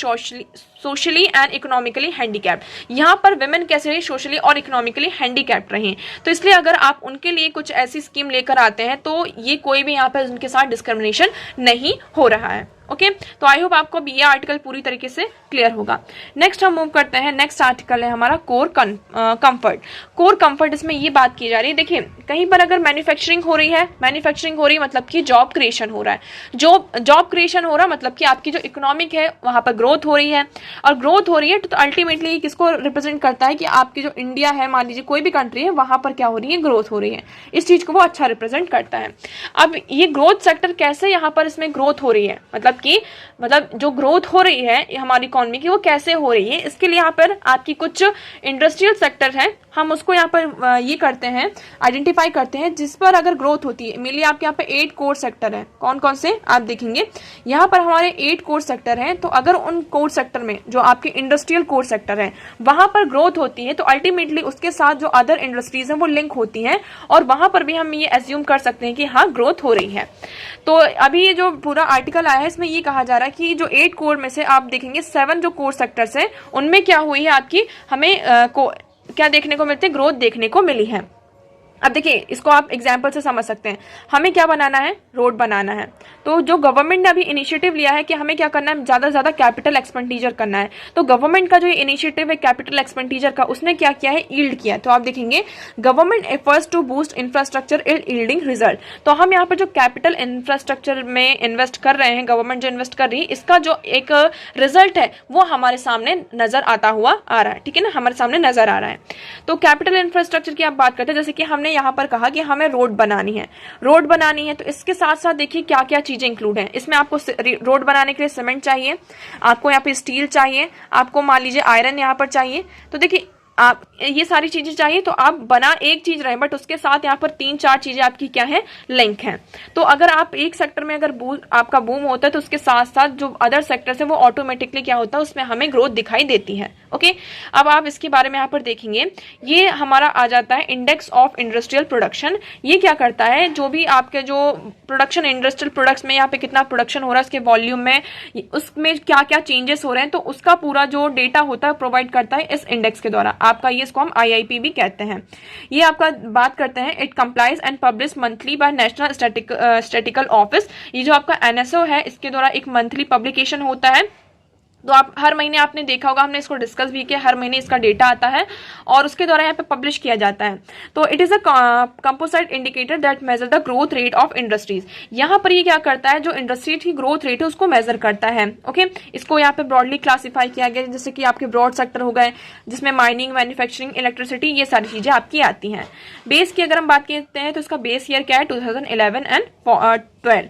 [SPEAKER 1] socially and economically handicapped. यहाँ पर विमेन कैसे रही, सोशली और इकोनॉमिकली हैंडीकैप्ड रही। तो इसलिए अगर आप उनके लिए कुछ ऐसी स्कीम लेकर आते हैं तो ये कोई भी यहाँ पर उनके साथ डिस्क्रिमिनेशन नहीं हो रहा है। ओके, तो आई होप आपको ये आर्टिकल पूरी तरीके से क्लियर होगा। नेक्स्ट हम मूव करते हैं, नेक्स्ट आर्टिकल है हमारा कोर कंफर्ट। कोर कंफर्ट, इसमें ये बात की जा रही है, देखिए कहीं पर अगर मैन्युफैक्चरिंग हो रही है, मैन्युफैक्चरिंग हो रही है मतलब कि जॉब क्रिएशन हो रहा है, जॉब क्रिएशन हो रहा है मतलब कि आपकी जो इकोनॉमिक है वहां पर ग्रोथ हो रही है, और ग्रोथ हो रही है तो अल्टीमेटली किसको रिप्रेजेंट करता है कि आपकी जो इंडिया है, मान लीजिए कोई भी कंट्री है, वहां पर क्या हो रही है, ग्रोथ हो रही है। इस चीज को वो अच्छा रिप्रेजेंट करता है। अब ये ग्रोथ सेक्टर कैसे यहाँ पर इसमें ग्रोथ हो रही है, मतलब जो ग्रोथ हो रही है हमारी इकोनॉमी की वो कैसे हो रही है, इसके लिए यहाँ पर आपकी कुछ इंडस्ट्रियल सेक्टर है, हम उसको यहाँ पर ये करते हैं, आइडेंटिफाई करते हैं, जिस पर अगर ग्रोथ होती है। मेनली आपके यहाँ पे 8 कोर सेक्टर है, कौन कौन से आप देखेंगे यहाँ पर हमारे 8 कोर सेक्टर हैं। तो अगर उन कोर सेक्टर में जो आपके इंडस्ट्रियल कोर सेक्टर है वहां पर ग्रोथ होती है तो अल्टीमेटली उसके साथ जो अदर इंडस्ट्रीज हैं वो लिंक होती हैं, और वहां पर भी हम ये एज्यूम कर सकते हैं कि हाँ ग्रोथ हो रही है। तो अभी ये जो पूरा आर्टिकल आया है इसमें ये कहा जा रहा है कि जो 8 कोर में से आप देखेंगे 7 जो कोर सेक्टर्स है उनमें क्या हुई है आपकी, हमें क्या देखने को मिलते हैं, ग्रोथ देखने को मिली है। अब देखिए इसको आप एग्जाम्पल से समझ सकते हैं, हमें क्या बनाना है, रोड बनाना है। तो जो गवर्नमेंट ने अभी इनिशिएटिव लिया है कि हमें क्या करना है, ज्यादा से ज्यादा कैपिटल एक्सपेंडिचर करना है, तो गवर्नमेंट का जो इनिशिएटिव है कैपिटल एक्सपेंडिचर का, उसने क्या किया है, यील्ड किया। तो आप देखेंगे government efforts to boost infrastructure yielding result. तो हम यहाँ पर जो कैपिटल इंफ्रास्ट्रक्चर में इन्वेस्ट कर रहे हैं, गवर्नमेंट जो इन्वेस्ट कर रही है, इसका जो एक रिजल्ट है वो हमारे सामने नजर आता हुआ आ रहा है, ठीक है ना, हमारे सामने नजर आ रहा है। तो कैपिटल इंफ्रास्ट्रक्चर की आप बात करते हैं, जैसे कि हमने यहाँ पर कहा कि हमें रोड बनानी है, तो इसके साथ साथ देखिए क्या क्या चीजें इंक्लूड हैं इसमें। आपको रोड बनाने के लिए सीमेंट चाहिए, आपको यहाँ पे स्टील चाहिए, आपको मान लीजिए आयरन यहाँ पर चाहिए। तो देखिए आप ये सारी चीजें चाहिए, तो आप बना एक चीज रहे बट उसके साथ यहाँ पर 3-4 चीजें आपकी क्या है, लिंक है। तो अगर आप एक सेक्टर में अगर आपका बूम होता है तो उसके साथ साथ जो अदर सेक्टर्स है वो ऑटोमेटिकली क्या होता है, उसमें हमें ग्रोथ दिखाई देती है। ओके, अब आप इसके बारे में यहाँ पर देखेंगे, ये हमारा आ जाता है इंडेक्स ऑफ इंडस्ट्रियल प्रोडक्शन। ये क्या करता है, जो भी आपके जो प्रोडक्शन, इंडस्ट्रियल प्रोडक्ट्स में यहाँ पे कितना प्रोडक्शन हो रहा है, उसके वॉल्यूम में, उसमें क्या क्या चेंजेस हो रहे हैं, तो उसका पूरा जो डेटा होता है प्रोवाइड करता है इस इंडेक्स के द्वारा। आपका ये इसको हम IIP भी कहते हैं। ये आपका बात करते हैं, it compiles and publish monthly by national statistical office. ये जो आपका NSO है इसके द्वारा एक मंथली पब्लिकेशन होता है। तो आप हर महीने, आपने देखा होगा, हमने इसको डिस्कस भी किया, हर महीने इसका डेटा आता है और उसके द्वारा यहाँ पे पब्लिश किया जाता है। तो it is a composite indicator that measure the growth rate of industries. यहाँ पर ये क्या करता है, जो इंडस्ट्री की ग्रोथ रेट है उसको मेजर करता है। ओके, इसको यहाँ पे ब्रॉडली क्लासीफाई किया गया, जैसे कि आपके ब्रॉड सेक्टर हो गए जिसमें माइनिंग, मैन्युफैक्चरिंग, इलेक्ट्रिसिटी, ये सारी चीजें आपकी आती हैं। बेस की अगर हम बात करते हैं तो इसका बेस ईयर क्या है, 2011 एंड 12।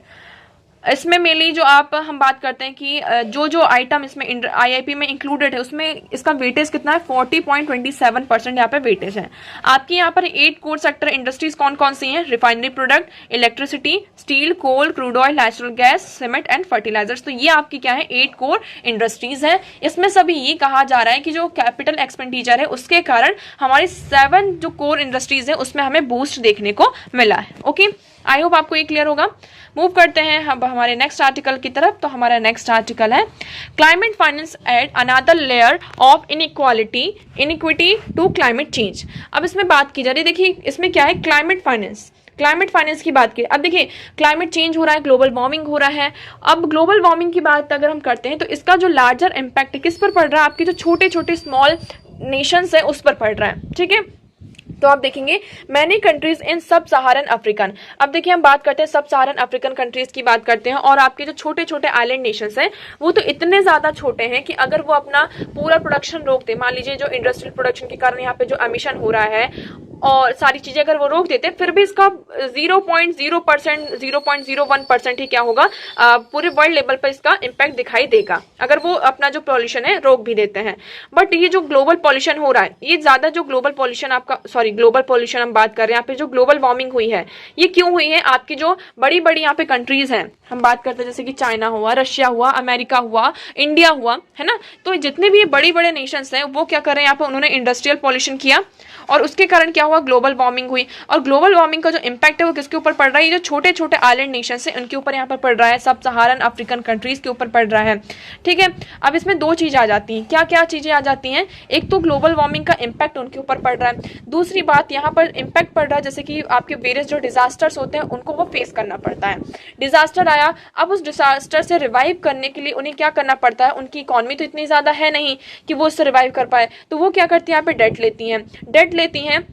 [SPEAKER 1] इसमें मेनली जो हम बात करते हैं कि जो आइटम इसमें IIP में इंक्लूडेड है उसमें इसका वेटेज कितना है, 40.27% यहाँ पे वेटेज है। आपकी यहाँ पर 8 कोर सेक्टर इंडस्ट्रीज कौन कौन सी हैं, refinery product, electricity, steel, coal, crude oil, natural gas, cement and fertilisers. तो ये आपकी क्या है, 8 कोर इंडस्ट्रीज है। इसमें सभी ये कहा जा रहा है कि जो कैपिटल एक्सपेंडिचर है उसके कारण हमारी 7 जो कोर इंडस्ट्रीज है उसमें हमें बूस्ट देखने को मिला है। ओके, आई होप आपको ये क्लियर होगा। मूव करते हैं हम हमारे नेक्स्ट आर्टिकल की तरफ। तो हमारा नेक्स्ट आर्टिकल है climate finance add another layer of inequity to climate change. अब इसमें बात की जा रही है, देखिए इसमें क्या है, क्लाइमेट फाइनेंस की बात करें। अब देखिए क्लाइमेट चेंज हो रहा है, ग्लोबल वार्मिंग हो रहा है। अब ग्लोबल वार्मिंग की बात अगर हम करते हैं तो इसका जो लार्जर इम्पैक्ट किस पर पड़ रहा है, आपके जो छोटे छोटे स्मॉल नेशंस है उस पर पड़ रहा है। ठीक है, तो आप देखेंगे मैनी कंट्रीज इन सब सहारन अफ्रीकन। अब देखिए हम बात करते हैं सब सहारन अफ्रीकन कंट्रीज की बात करते हैं, और आपके जो छोटे छोटे आइलैंड नेशंस हैं वो तो इतने ज्यादा छोटे हैं कि अगर वो अपना पूरा प्रोडक्शन रोक दे, मान लीजिए जो इंडस्ट्रियल प्रोडक्शन के कारण यहाँ पे जो एमिशन हो रहा है और सारी चीजें अगर वो रोक देते फिर भी इसका 0.0%, 0.01% ही क्या होगा, पूरे वर्ल्ड लेवल पर इसका इम्पैक्ट दिखाई देगा अगर वो अपना जो पॉल्यूशन है रोक भी देते हैं। बट ये जो ग्लोबल पॉल्यूशन हो रहा है, ये ज्यादा जो ग्लोबल पॉल्यूशन ग्लोबल पॉल्यूशन हम बात कर रहे हैं यहाँ पे, जो ग्लोबल वार्मिंग हुई है ये क्यों हुई है, आपकी जो बड़ी बड़ी यहाँ पे कंट्रीज हैं, हम बात करते हैं जैसे कि चाइना हुआ, रशिया हुआ, अमेरिका हुआ, इंडिया हुआ, है ना। तो जितने भी बड़े बड़े नेशंस हैं वो क्या कर रहे हैं यहाँ पे, उन्होंने इंडस्ट्रियल पॉल्यूशन किया और उसके कारण क्या हुआ, ग्लोबल वार्मिंग हुई। और ग्लोबल वार्मिंग का जो इम्पैक्ट है वो किसके ऊपर पड़ रहा है, ये जो छोटे छोटे आइलैंड नेशन है उनके ऊपर यहाँ पर पड़ रहा है, सब सहारन अफ्रीकन कंट्रीज के ऊपर पड़ रहा है। ठीक है, अब इसमें दो चीजें आ जाती हैं, क्या क्या चीजें आ जाती हैं, एक तो ग्लोबल वार्मिंग का इम्पैक्ट उनके ऊपर पड़ रहा है, दूसरी बात यहाँ पर इम्पैक्ट पड़ रहा है जैसे कि आपके वेरियस जो डिजास्टर्स होते हैं उनको वो फेस करना पड़ता है। डिजास्टर आया, अब उस डिजास्टर से रिवाइव करने के लिए उन्हें क्या करना पड़ता है, उनकी इकॉनमी तो इतनी ज्यादा है नहीं कि वो उससे रिवाइव कर पाए, तो वो क्या करती है, यहाँ पे डेट लेती हैं।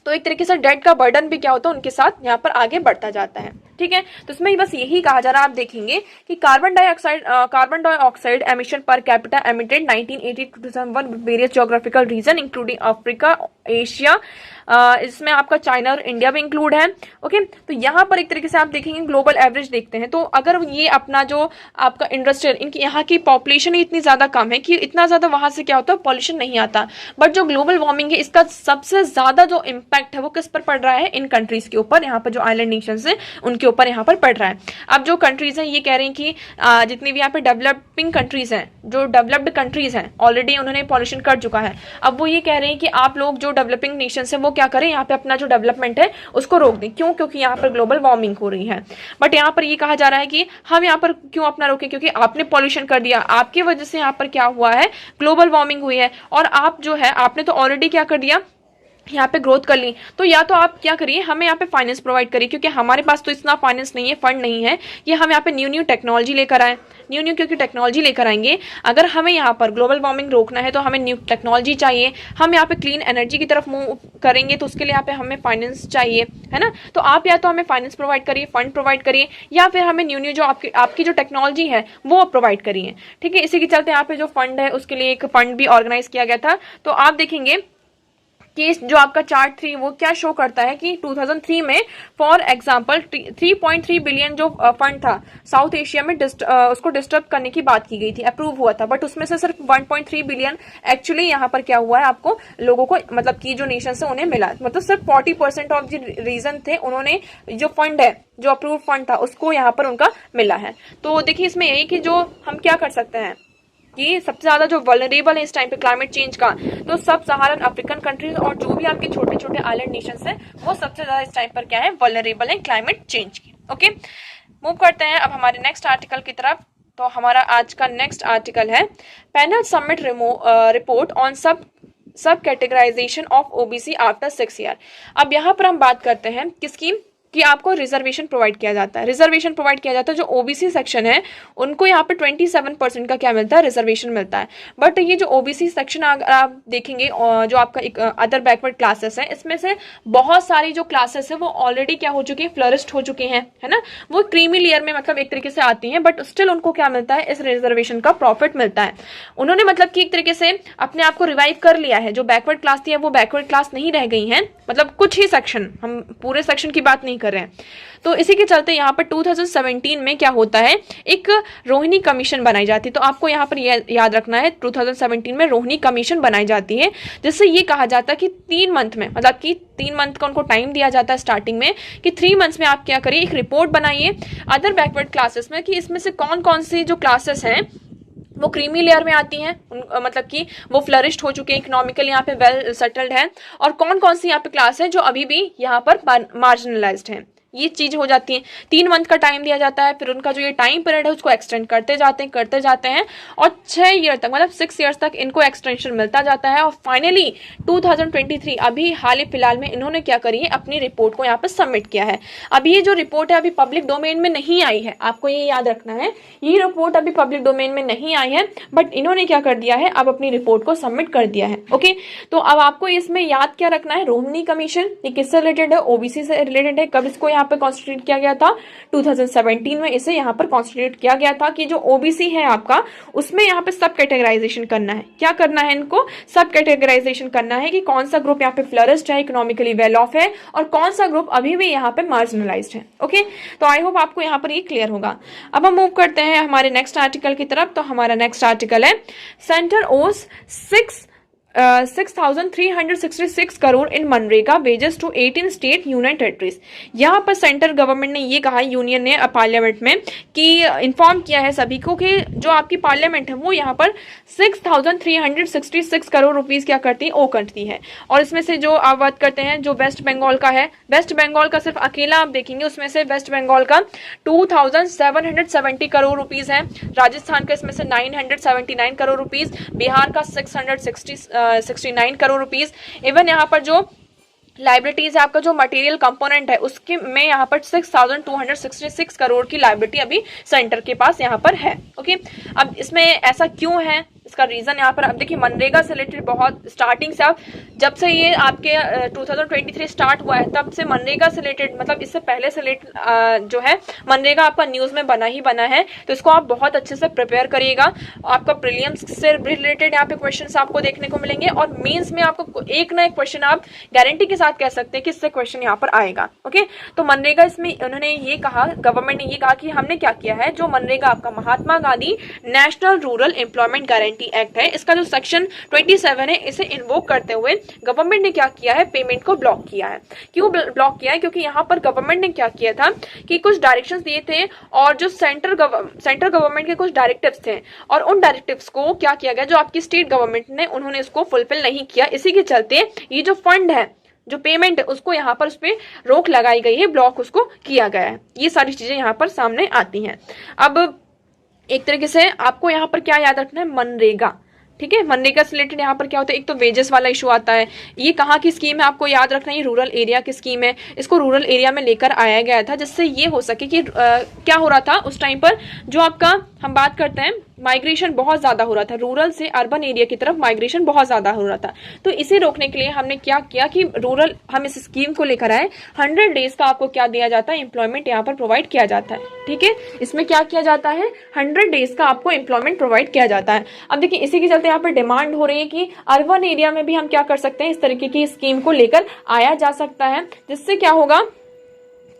[SPEAKER 1] तो एक तरीके से डेट का बर्डन भी क्या होता है उनके साथ यहाँ पर आगे बढ़ता जाता है। ठीक है, तो इसमें बस यही कहा जा रहा है, आप देखेंगे कि carbon dioxide emission per capita emitted 1980 to 2001 various geographical region including Africa, Asia, इसमें आपका चाइना और इंडिया भी इंक्लूड है। ओके, तो यहाँ पर एक तरीके से आप देखेंगे ग्लोबल एवरेज देखते हैं, तो अगर ये अपना जो आपका इंडस्ट्रियल, इनकी यहाँ की पॉपुलेशन ही इतनी ज्यादा कम है कि इतना ज्यादा वहां से क्या होता है, पॉल्यूशन नहीं आता। बट जो ग्लोबल वार्मिंग है इसका सबसे ज्यादा जो इम्पैक्ट है वो किस पर पड़ रहा है, इन कंट्रीज के ऊपर, यहाँ पर जो आइलैंड नेशंस है उनके ऊपर यहाँ पर पड़ रहा है। अब जो कंट्रीज हैं ये कह रहे हैं कि जितनी भी यहाँ पे डेवलपिंग कंट्रीज हैं, जो डेवलप्ड कंट्रीज हैं ऑलरेडी उन्होंने पॉल्यूशन कर चुका है, अब वो ये कह रहे हैं कि आप लोग जो डेवलपिंग नेशंस हैं वो क्या करें, यहाँ पे अपना जो डेवलपमेंट है उसको रोक दें। क्यों? क्योंकि यहाँ पर ग्लोबल वार्मिंग हो रही है। बट यहाँ पर ये कहा जा रहा है कि हम यहाँ पर क्यों अपना रोकें, क्योंकि आपने पॉल्यूशन कर दिया, आपकी वजह से यहाँ पर क्या हुआ है, ग्लोबल वार्मिंग हुई है। और आप जो है आपने तो ऑलरेडी क्या कर दिया, यहाँ पे ग्रोथ कर ली, तो या तो आप क्या करिए, हमें यहाँ पे फाइनेंस प्रोवाइड करिए, क्योंकि हमारे पास तो इतना फाइनेंस नहीं है, फंड नहीं है, ये हम यहाँ पे न्यू टेक्नोलॉजी लेकर आए, न्यू क्योंकि टेक्नोलॉजी लेकर आएंगे। अगर हमें यहाँ पर ग्लोबल वार्मिंग रोकना है तो हमें न्यू टेक्नोलॉजी चाहिए, हम यहाँ पे क्लीन एनर्जी की तरफ मूव करेंगे तो उसके लिए यहाँ पे हमें फाइनेंस चाहिए, है ना। तो आप या तो हमें फाइनेंस प्रोवाइड करिए, फंड प्रोवाइड करिए, या फिर हमें न्यू जो आपकी जो टेक्नोलॉजी है वो प्रोवाइड करिए। ठीक है, इसी के चलते यहाँ पे जो फंड है उसके लिए एक फंड भी ऑर्गेनाइज किया गया था। तो आप देखेंगे कि जो आपका चार्ट 3 वो क्या शो करता है कि 2003 में फॉर एग्जांपल 3.3 बिलियन जो फंड था साउथ एशिया में उसको डिस्टर्ब करने की बात की गई थी, अप्रूव हुआ था, बट उसमें से सिर्फ 1.3 बिलियन एक्चुअली यहाँ पर क्या हुआ है, आपको लोगों को मतलब की जो नेशन है उन्हें मिला, मतलब सिर्फ 40% ऑफ जो रीजन थे उन्होंने जो फंड है, जो अप्रूव फंड था उसको यहाँ पर उनका मिला है। तो देखिए इसमें यही कि जो हम क्या कर सकते हैं कि सबसे ज्यादा जो वल्नरेबल है इस टाइम पे क्लाइमेट चेंज का, तो सब सहारन अफ्रीकन कंट्रीज और जो भी आपके छोटे छोटे आइलैंड नेशंस हैं वो सबसे ज्यादा इस टाइम पर क्या है, वल्नरेबल है क्लाइमेट चेंज की। ओके, मूव करते हैं अब हमारे नेक्स्ट आर्टिकल की तरफ। तो हमारा आज का नेक्स्ट आर्टिकल है panel submit report on sub categorisation of OBC after 6 year. अब यहाँ पर हम बात करते हैं किसकी, कि आपको रिजर्वेशन प्रोवाइड किया जाता है, रिजर्वेशन प्रोवाइड किया जाता है, जो ओबीसी सेक्शन है उनको यहाँ पे 27% का क्या मिलता है, रिजर्वेशन मिलता है। बट ये जो ओबीसी सेक्शन अगर आप देखेंगे जो आपका एक अदर बैकवर्ड क्लासेस है, इसमें से बहुत सारी जो क्लासेस है वो ऑलरेडी क्या हो चुकी है, फ्लरिस्ट हो चुके हैं, है ना, वो क्रीमी लेयर में मतलब एक तरीके से आती हैं, बट स्टिल उनको क्या मिलता है, इस रिजर्वेशन का प्रॉफिट मिलता है। उन्होंने मतलब कि एक तरीके से अपने आप को रिवाइव कर लिया है, जो बैकवर्ड क्लास थी वो बैकवर्ड क्लास नहीं रह गई है, मतलब कुछ ही सेक्शन, हम पूरे सेक्शन की बात नहीं कर रहे हैं। तो इसी के चलते यहाँ पर 2017 में क्या होता है, एक रोहिणी कमीशन बनाई जाती है। तो आपको यहाँ पर याद रखना है 2017 में रोहिणी कमीशन बनाई जाती है, जिससे ये कहा जाता है कि 3 मंथ में, मतलब कि 3 मंथ का उनको टाइम दिया जाता है स्टार्टिंग में, कि 3 मंथ्स में आप क्या करिए, एक रिपोर्ट बनाइए अदर बैकवर्ड क्लासेस में, कि इसमें से कौन कौन सी जो क्लासेस हैं वो क्रीमी लेयर में आती हैं, मतलब कि वो फ्लरिश्ड हो चुके हैं, इकोनॉमिकली यहाँ पे वेल सेटल्ड हैं, और कौन कौन सी यहाँ पे क्लास है जो अभी भी यहाँ पर मार्जिनलाइज्ड हैं। ये चीज हो जाती है। 3 मंथ का टाइम दिया जाता है, फिर उनका जो ये टाइम पीरियड है उसको एक्सटेंड करते जाते हैं और 6 ईयर तक, मतलब 6 ईयर्स तक इनको एक्सटेंशन मिलता जाता है। और फाइनली 2023 अभी हाल ही फिलहाल में इन्होंने क्या करी है, अपनी रिपोर्ट को यहाँ पे सबमिट किया है। अभी ये जो रिपोर्ट है अभी पब्लिक डोमेन में नहीं आई है, आपको ये याद रखना है, ये रिपोर्ट अभी पब्लिक डोमेन में नहीं आई है, बट इन्होंने क्या कर दिया है, अब अपनी रिपोर्ट को सबमिट कर दिया है। ओके, तो अब आपको इसमें याद क्या रखना है, रोहिणी कमीशन ये किससे रिलेटेड है, ओबीसी से रिलेटेड है। कब इसको यहाँ यहाँ पर कॉन्स्टिट्यूट किया गया था? 2017 में इसे यहाँ पर कॉन्स्टिट्यूट किया गया था कि जो ओबीसी है आपका, उसमें यहाँ पे सब कैटेगराइजेशन करना है। क्या करना है इनको? सब कैटेगराइजेशन करना है कि कौन सा ग्रुप यहाँ पे फ्लरिश्ड है, इकोनॉमिकली वेल ऑफ है, और कौन सा ग्रुप अभी भी यहाँ पे मार्जिनलाइज्ड है। ओके, तो आई होप आपको यहाँ पर ये क्लियर होगा। अब हम मूव करते हैं हमारे नेक्स्ट आर्टिकल की तरफ। तो हमारा नेक्स्ट आर्टिकल है centre owes 6,366 crore in MNREGA wages to 18 state union territories. यहाँ पर सेंट्रल गवर्नमेंट ने ये कहा, यूनियन ने पार्लियामेंट में, कि इन्फॉर्म किया है सभी को कि जो आपकी पार्लियामेंट है वो यहाँ पर 6,366 करोड़ रुपीस क्या करती है, ओ करती है। और इसमें से जो आप बात करते हैं जो वेस्ट बंगाल का है, वेस्ट बंगाल का सिर्फ अकेला आप देखेंगे उसमें से वेस्ट बंगाल का 2,770 करोड़ रुपीस है, राजस्थान का इसमें से 979 करोड़ रुपीस, बिहार का 669 करोड़ रुपीस। इवन यहाँ पर जो लाइबिलिटीज है, आपका जो मटेरियल कंपोनेंट है उसके में यहाँ पर 6,266 करोड़ की लाइबिलिटी अभी सेंटर के पास यहाँ पर है। ओके, अब इसमें ऐसा क्यों है, इसका रीजन यहाँ पर अब देखिए, मनरेगा से रिलेटेड बहुत स्टार्टिंग से, आप जब से ये आपके 2023 स्टार्ट हुआ है तब से मनरेगा से रिलेटेड, मतलब इससे पहले से जो है मनरेगा आपका न्यूज में बना ही बना है। तो इसको आप बहुत अच्छे से प्रिपेयर करिएगा। आपका प्रीलिम्स से रिलेटेड यहाँ पे क्वेश्चन आपको देखने को मिलेंगे, और मेंस में आपको एक ना एक क्वेश्चन आप गारंटी के साथ कह सकते हैं कि इससे क्वेश्चन यहाँ पर आएगा। ओके, तो मनरेगा, इसमें उन्होंने ये कहा, गवर्नमेंट ने ये कहा कि हमने क्या किया है, जो मनरेगा आपका Mahatma Gandhi national rural employment guarantee act है, इसका जो सेक्शन 27 है, इसे इन्वोक करते हुए गवर्नमेंट ने क्या किया है, पेमेंट को ब्लॉक किया है। क्यों ब्लॉक किया है? क्योंकि यहाँ पर गवर्नमेंट ने क्या किया था कि कुछ डायरेक्शंस दिए थे, और जो सेंट्रल गवर्नमेंट के कुछ डायरेक्टिव्स थे, और उन डायरेक्टिव्स को क्या किया गया, जो आपकी स्टेट गवर्नमेंट ने, उन्होंने इसको फुलफिल नहीं किया। इसी के चलते ये जो फंड है, जो पेमेंट है, उसको यहाँ पर उस पर रोक लगाई गई है, ब्लॉक उसको किया गया है। ये सारी चीजें यहाँ पर सामने आती हैं। अब एक तरीके से आपको यहाँ पर क्या याद रखना है, मनरेगा। ठीक है, मनरेगा से रिलेटेड यहाँ पर क्या होता है, एक तो वेजेस वाला इशू आता है। ये कहाँ की स्कीम है आपको याद रखना है, ये रूरल एरिया की स्कीम है। इसको रूरल एरिया में लेकर आया गया था जिससे ये हो सके कि क्या हो रहा था उस टाइम पर, जो आपका हम बात करते हैं माइग्रेशन बहुत ज्यादा हो रहा था, रूरल से अर्बन एरिया की तरफ माइग्रेशन बहुत ज्यादा हो रहा था। तो इसे रोकने के लिए हमने क्या किया कि रूरल, हम इस स्कीम को लेकर आए। 100 डेज का आपको क्या दिया जाता है, एम्प्लॉयमेंट यहाँ पर प्रोवाइड किया जाता है। ठीक है, इसमें क्या किया जाता है, 100 डेज का आपको एम्प्लॉयमेंट प्रोवाइड किया जाता है। अब देखिए, इसी के चलते यहाँ पर डिमांड हो रही है कि अर्बन एरिया में भी हम क्या कर सकते हैं, इस तरीके की स्कीम को लेकर आया जा सकता है, जिससे क्या होगा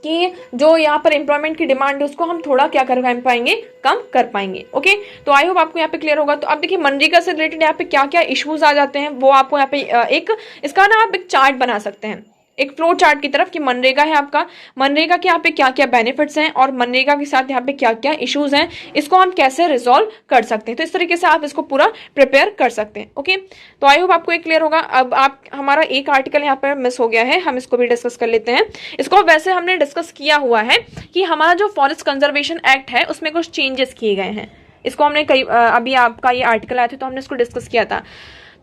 [SPEAKER 1] कि जो यहाँ पर एम्प्लॉयमेंट की डिमांड है उसको हम थोड़ा क्या कर पाएंगे, कम कर पाएंगे। ओके, तो आई होप आपको यहाँ पे क्लियर होगा। तो अब देखिए, मनरेगा से रिलेटेड यहाँ पे क्या क्या इश्यूज आ जाते हैं, वो आपको यहाँ पे एक इसका ना आप एक चार्ट बना सकते हैं, एक फ्लो चार्ट की तरफ, कि मनरेगा है आपका, मनरेगा के यहाँ पे क्या क्या बेनिफिट्स हैं, और मनरेगा के साथ यहाँ पे क्या क्या इश्यूज हैं, इसको हम कैसे रिजॉल्व कर सकते हैं। तो इस तरीके से आप इसको पूरा प्रिपेयर कर सकते हैं। ओके, तो आई होप आपको ये क्लियर होगा। अब आप, हमारा एक आर्टिकल यहाँ पर मिस हो गया है, हम इसको भी डिस्कस कर लेते हैं। इसको वैसे हमने डिस्कस किया हुआ है कि हमारा जो फॉरेस्ट कंजर्वेशन एक्ट है उसमें कुछ चेंजेस किए गए हैं। इसको हमने कई, अभी आपका ये आर्टिकल आया था तो हमने इसको डिस्कस किया था।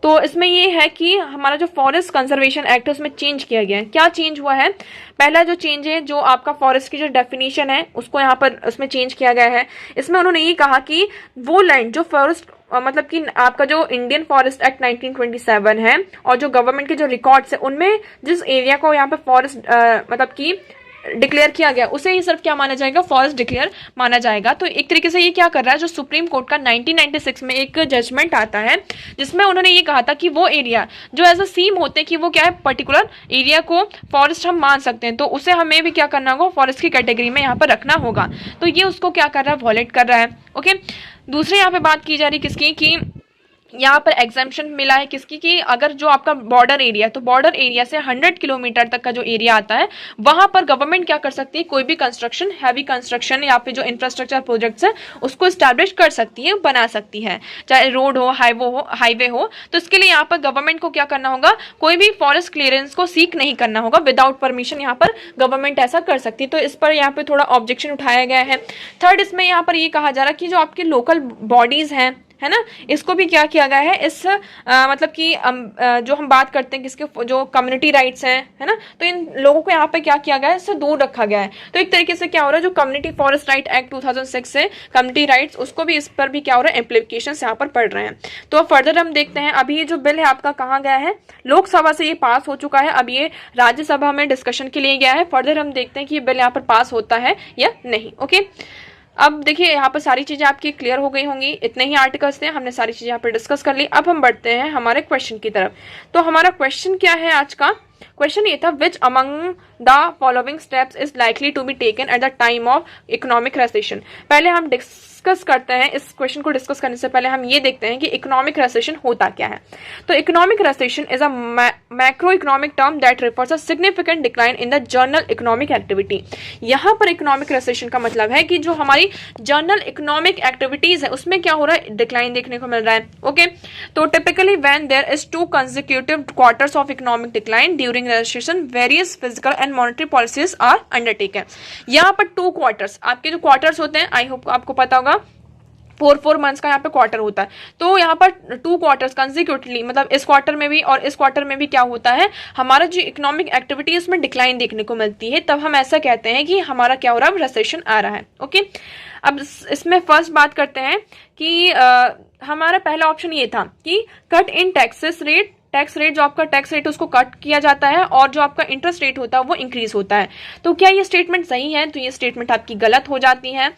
[SPEAKER 1] तो इसमें ये है कि हमारा जो फॉरेस्ट कंजर्वेशन एक्ट है उसमें चेंज किया गया है। क्या चेंज हुआ है? पहला जो चेंज है, जो आपका फॉरेस्ट की जो डेफिनेशन है उसको यहाँ पर उसमें चेंज किया गया है। इसमें उन्होंने ये कहा कि वो लैंड जो फॉरेस्ट, मतलब कि आपका जो इंडियन फॉरेस्ट एक्ट 1927 है और जो गवर्नमेंट के जो रिकॉर्ड्स है उनमें जिस एरिया को यहाँ पे फॉरेस्ट मतलब कि डिक्लेयर किया गया उसे ही सिर्फ क्या माना जाएगा, फॉरेस्ट डिक्लेयर माना जाएगा। तो एक तरीके से ये क्या कर रहा है, जो सुप्रीम कोर्ट का 1996 में एक जजमेंट आता है जिसमें उन्होंने ये कहा था कि वो एरिया जो एज अ सीम होते हैं कि वो क्या है, पर्टिकुलर एरिया को फॉरेस्ट हम मान सकते हैं, तो उसे हमें भी क्या करना होगा, फॉरेस्ट की कैटेगरी में यहाँ पर रखना होगा। तो ये उसको क्या कर रहा है, वॉलेट कर रहा है। ओके, दूसरी यहाँ पे बात की जा रही किसकी, कि यहाँ पर एग्जाम्पशन मिला है किसकी, कि अगर जो आपका बॉर्डर एरिया, तो बॉर्डर एरिया से 100 किलोमीटर तक का जो एरिया आता है वहां पर गवर्नमेंट क्या कर सकती है, कोई भी कंस्ट्रक्शन, हैवी कंस्ट्रक्शन या फिर जो इंफ्रास्ट्रक्चर प्रोजेक्ट्स है उसको स्टैब्लिश कर सकती है, बना सकती है, चाहे रोड हो, हाईवे हो। तो इसके लिए यहाँ पर गवर्नमेंट को क्या करना होगा, कोई भी फॉरेस्ट क्लियरेंस को सीक नहीं करना होगा, विदाउट परमिशन यहाँ पर गवर्नमेंट ऐसा कर सकती है। तो इस पर यहाँ पे थोड़ा ऑब्जेक्शन उठाया गया है। थर्ड, इसमें यहाँ पर ये कहा जा रहा है कि जो आपके लोकल बॉडीज हैं, है ना, इसको भी क्या किया गया है, इस मतलब कि जो हम बात करते हैं किसके, जो कम्युनिटी राइट्स हैं, है ना, तो इन लोगों को यहाँ पे क्या किया गया है, इससे दूर रखा गया है। तो एक तरीके से क्या हो रहा है, जो कम्युनिटी फॉरेस्ट राइट एक्ट 2006 है, कम्युनिटी राइट्स, उसको भी इस पर भी क्या हो रहा है, इम्प्लीकेशन यहाँ पर पड़ रहे हैं। तो अब फर्दर हम देखते हैं, अभी ये जो बिल है आपका कहाँ गया है, लोकसभा से ये पास हो चुका है, अब ये राज्यसभा में डिस्कशन के लिए गया है। फर्दर हम देखते हैं कि ये बिल यहाँ पर पास होता है या नहीं। ओके, अब देखिए यहाँ पर सारी चीजें आपकी क्लियर हो गई होंगी, इतने ही आर्टिकल्स थे, हमने सारी चीजें यहाँ पर डिस्कस कर ली। अब हम बढ़ते हैं हमारे क्वेश्चन की तरफ। तो हमारा क्वेश्चन क्या है आज का, क्वेश्चन ये था, which among the following steps is likely to be taken at the time of economic recession. पहले हम डिस्कस करते हैं, इस क्वेश्चन को डिस्कस करने से पहले हम ये देखते हैं कि इकोनॉमिक रिसेशन होता क्या है। तो economic recession is a macro economic term that refers a significant decline in the general economic activity. यहाँ पर इकोनॉमिक रिसेशन का मतलब है कि जो हमारी जनरल इकोनॉमिक एक्टिविटीज है उसमें क्या हो रहा है, डिक्लाइन देखने को मिल रहा है। ओके, तो typically when there is 2 consecutive quarters of economic decline during recession various physical and monetary policies are undertaken. यहाँ पर 2 क्वार्टर्स, आपके जो क्वार्टर्स होते हैं, आई होप आपको पता होगा, 4 मंथ्स का यहाँ पे क्वार्टर होता है। तो यहाँ पर 2 क्वार्टर्स कंसेक्यूटिवली, मतलब इस क्वार्टर में भी और इस क्वार्टर में भी क्या होता है, हमारा जो इकोनॉमिक एक्टिविटी है उसमें डिक्लाइन देखने को मिलती है, तब हम ऐसा कहते हैं कि हमारा क्या हो रहा है, रिसेशन आ रहा है। ओके, अब इसमें फर्स्ट बात करते हैं कि हमारा पहला ऑप्शन ये था कि cut in taxes rate, tax rate, जो आपका टैक्स रेट उसको कट किया जाता है और जो आपका इंटरेस्ट रेट होता है वो इंक्रीज होता है। तो क्या ये स्टेटमेंट सही है? तो ये स्टेटमेंट आपकी गलत हो जाती है,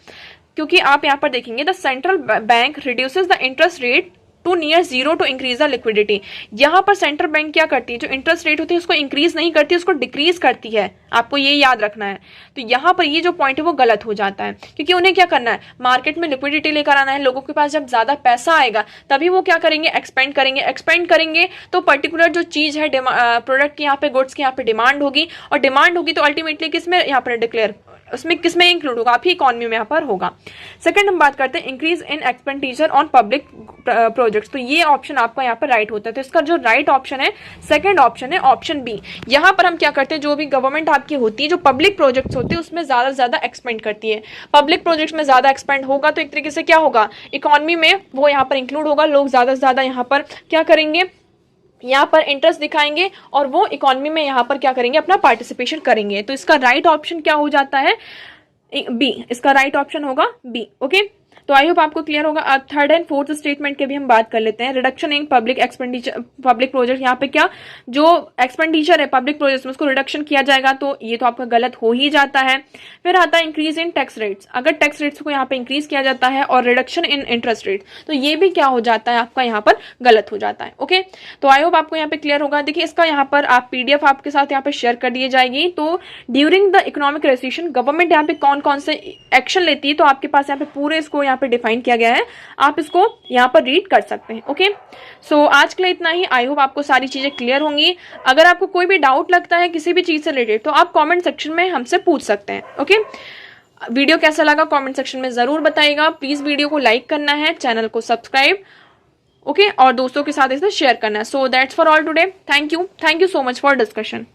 [SPEAKER 1] क्योंकि आप यहाँ पर देखेंगे, the central bank reduces the interest rate to near zero to increase the liquidity. यहाँ पर सेंट्रल बैंक क्या करती है, जो इंटरेस्ट रेट होती है उसको इंक्रीज नहीं करती, उसको डिक्रीज करती है, आपको ये याद रखना है। तो यहाँ पर ये जो पॉइंट है वो गलत हो जाता है, क्योंकि उन्हें क्या करना है, मार्केट में लिक्विडिटी लेकर आना है। लोगों के पास जब ज्यादा पैसा आएगा तभी वो क्या करेंगे, एक्सपेंड करेंगे। एक्सपेंड करेंगे तो पर्टिकुलर जो चीज है, प्रोडक्ट की यहाँ पे, गुड्स की यहाँ पे डिमांड होगी, और डिमांड होगी तो अल्टीमेटली किसमें यहाँ पर डिक्लेयर, उसमें किसमें इंक्लूड होगा, आपकी इकोनॉमी में यहाँ पर होगा। सेकंड हम बात करते हैं increase in expenditure on public projects. तो ये ऑप्शन आपका यहाँ पर राइट होता है। तो इसका जो राइट ऑप्शन है, सेकंड ऑप्शन है, ऑप्शन बी। यहाँ पर हम क्या करते हैं, जो भी गवर्नमेंट आपकी होती है, जो पब्लिक प्रोजेक्ट्स होती है उसमें ज्यादा से ज्यादा एक्सपेंड करती है। पब्लिक प्रोजेक्ट्स में ज्यादा एक्सपेंड होगा तो एक तरीके से क्या होगा, इकोनॉमी में वो यहाँ पर इंक्लूड होगा, लोग ज्यादा से ज्यादा यहाँ पर क्या करेंगे, यहाँ पर इंटरेस्ट दिखाएंगे और वो इकोनॉमी में यहाँ पर क्या करेंगे, अपना पार्टिसिपेशन करेंगे। तो इसका राइट ऑप्शन क्या हो जाता है, बी। इसका राइट ऑप्शन होगा बी। ओके, तो आई होप आपको क्लियर होगा। अब थर्ड एंड फोर्थ स्टेटमेंट के भी हम बात कर लेते हैं। Reduction in public expenditure, public project, यहाँ पे क्या, जो एक्सपेंडिचर है पब्लिक प्रोजेक्ट में उसको रिडक्शन किया जाएगा, तो ये तो आपका गलत हो ही जाता है। फिर आता है इंक्रीज इन टैक्स रेट्स। अगर टैक्स रेट्स को यहाँ पे इंक्रीज किया जाता है और रिडक्शन इन इंटरेस्ट रेट, तो ये भी क्या हो जाता है, आपका यहाँ पर गलत हो जाता है। ओके, तो आई होप आपको यहाँ पे क्लियर होगा। देखिए इसका यहाँ पर आप PDF आपके साथ यहाँ पे शेयर कर दी जाएगी। तो during the economic recession government यहाँ पे कौन कौन से एक्शन लेती है, तो आपके पास यहाँ पे पूरे इसको यहाँ पे डिफाइन किया गया है, आप इसको यहाँ पर रीड कर सकते हैं। ओके, सो आज के लिए इतना ही। आई होप आपको सारी चीजें क्लियर होंगी। अगर आपको कोई भी डाउट लगता है किसी भी चीज से रिलेटेड, तो आप कमेंट सेक्शन में हमसे पूछ सकते हैं। ओके, वीडियो कैसा लगा कमेंट सेक्शन में जरूर बताइएगा। प्लीज वीडियो को लाइक करना है, चैनल को सब्सक्राइब, ओके, और दोस्तों के साथ इसे शेयर करना है। So that's for all today. Thank you so much for discussion.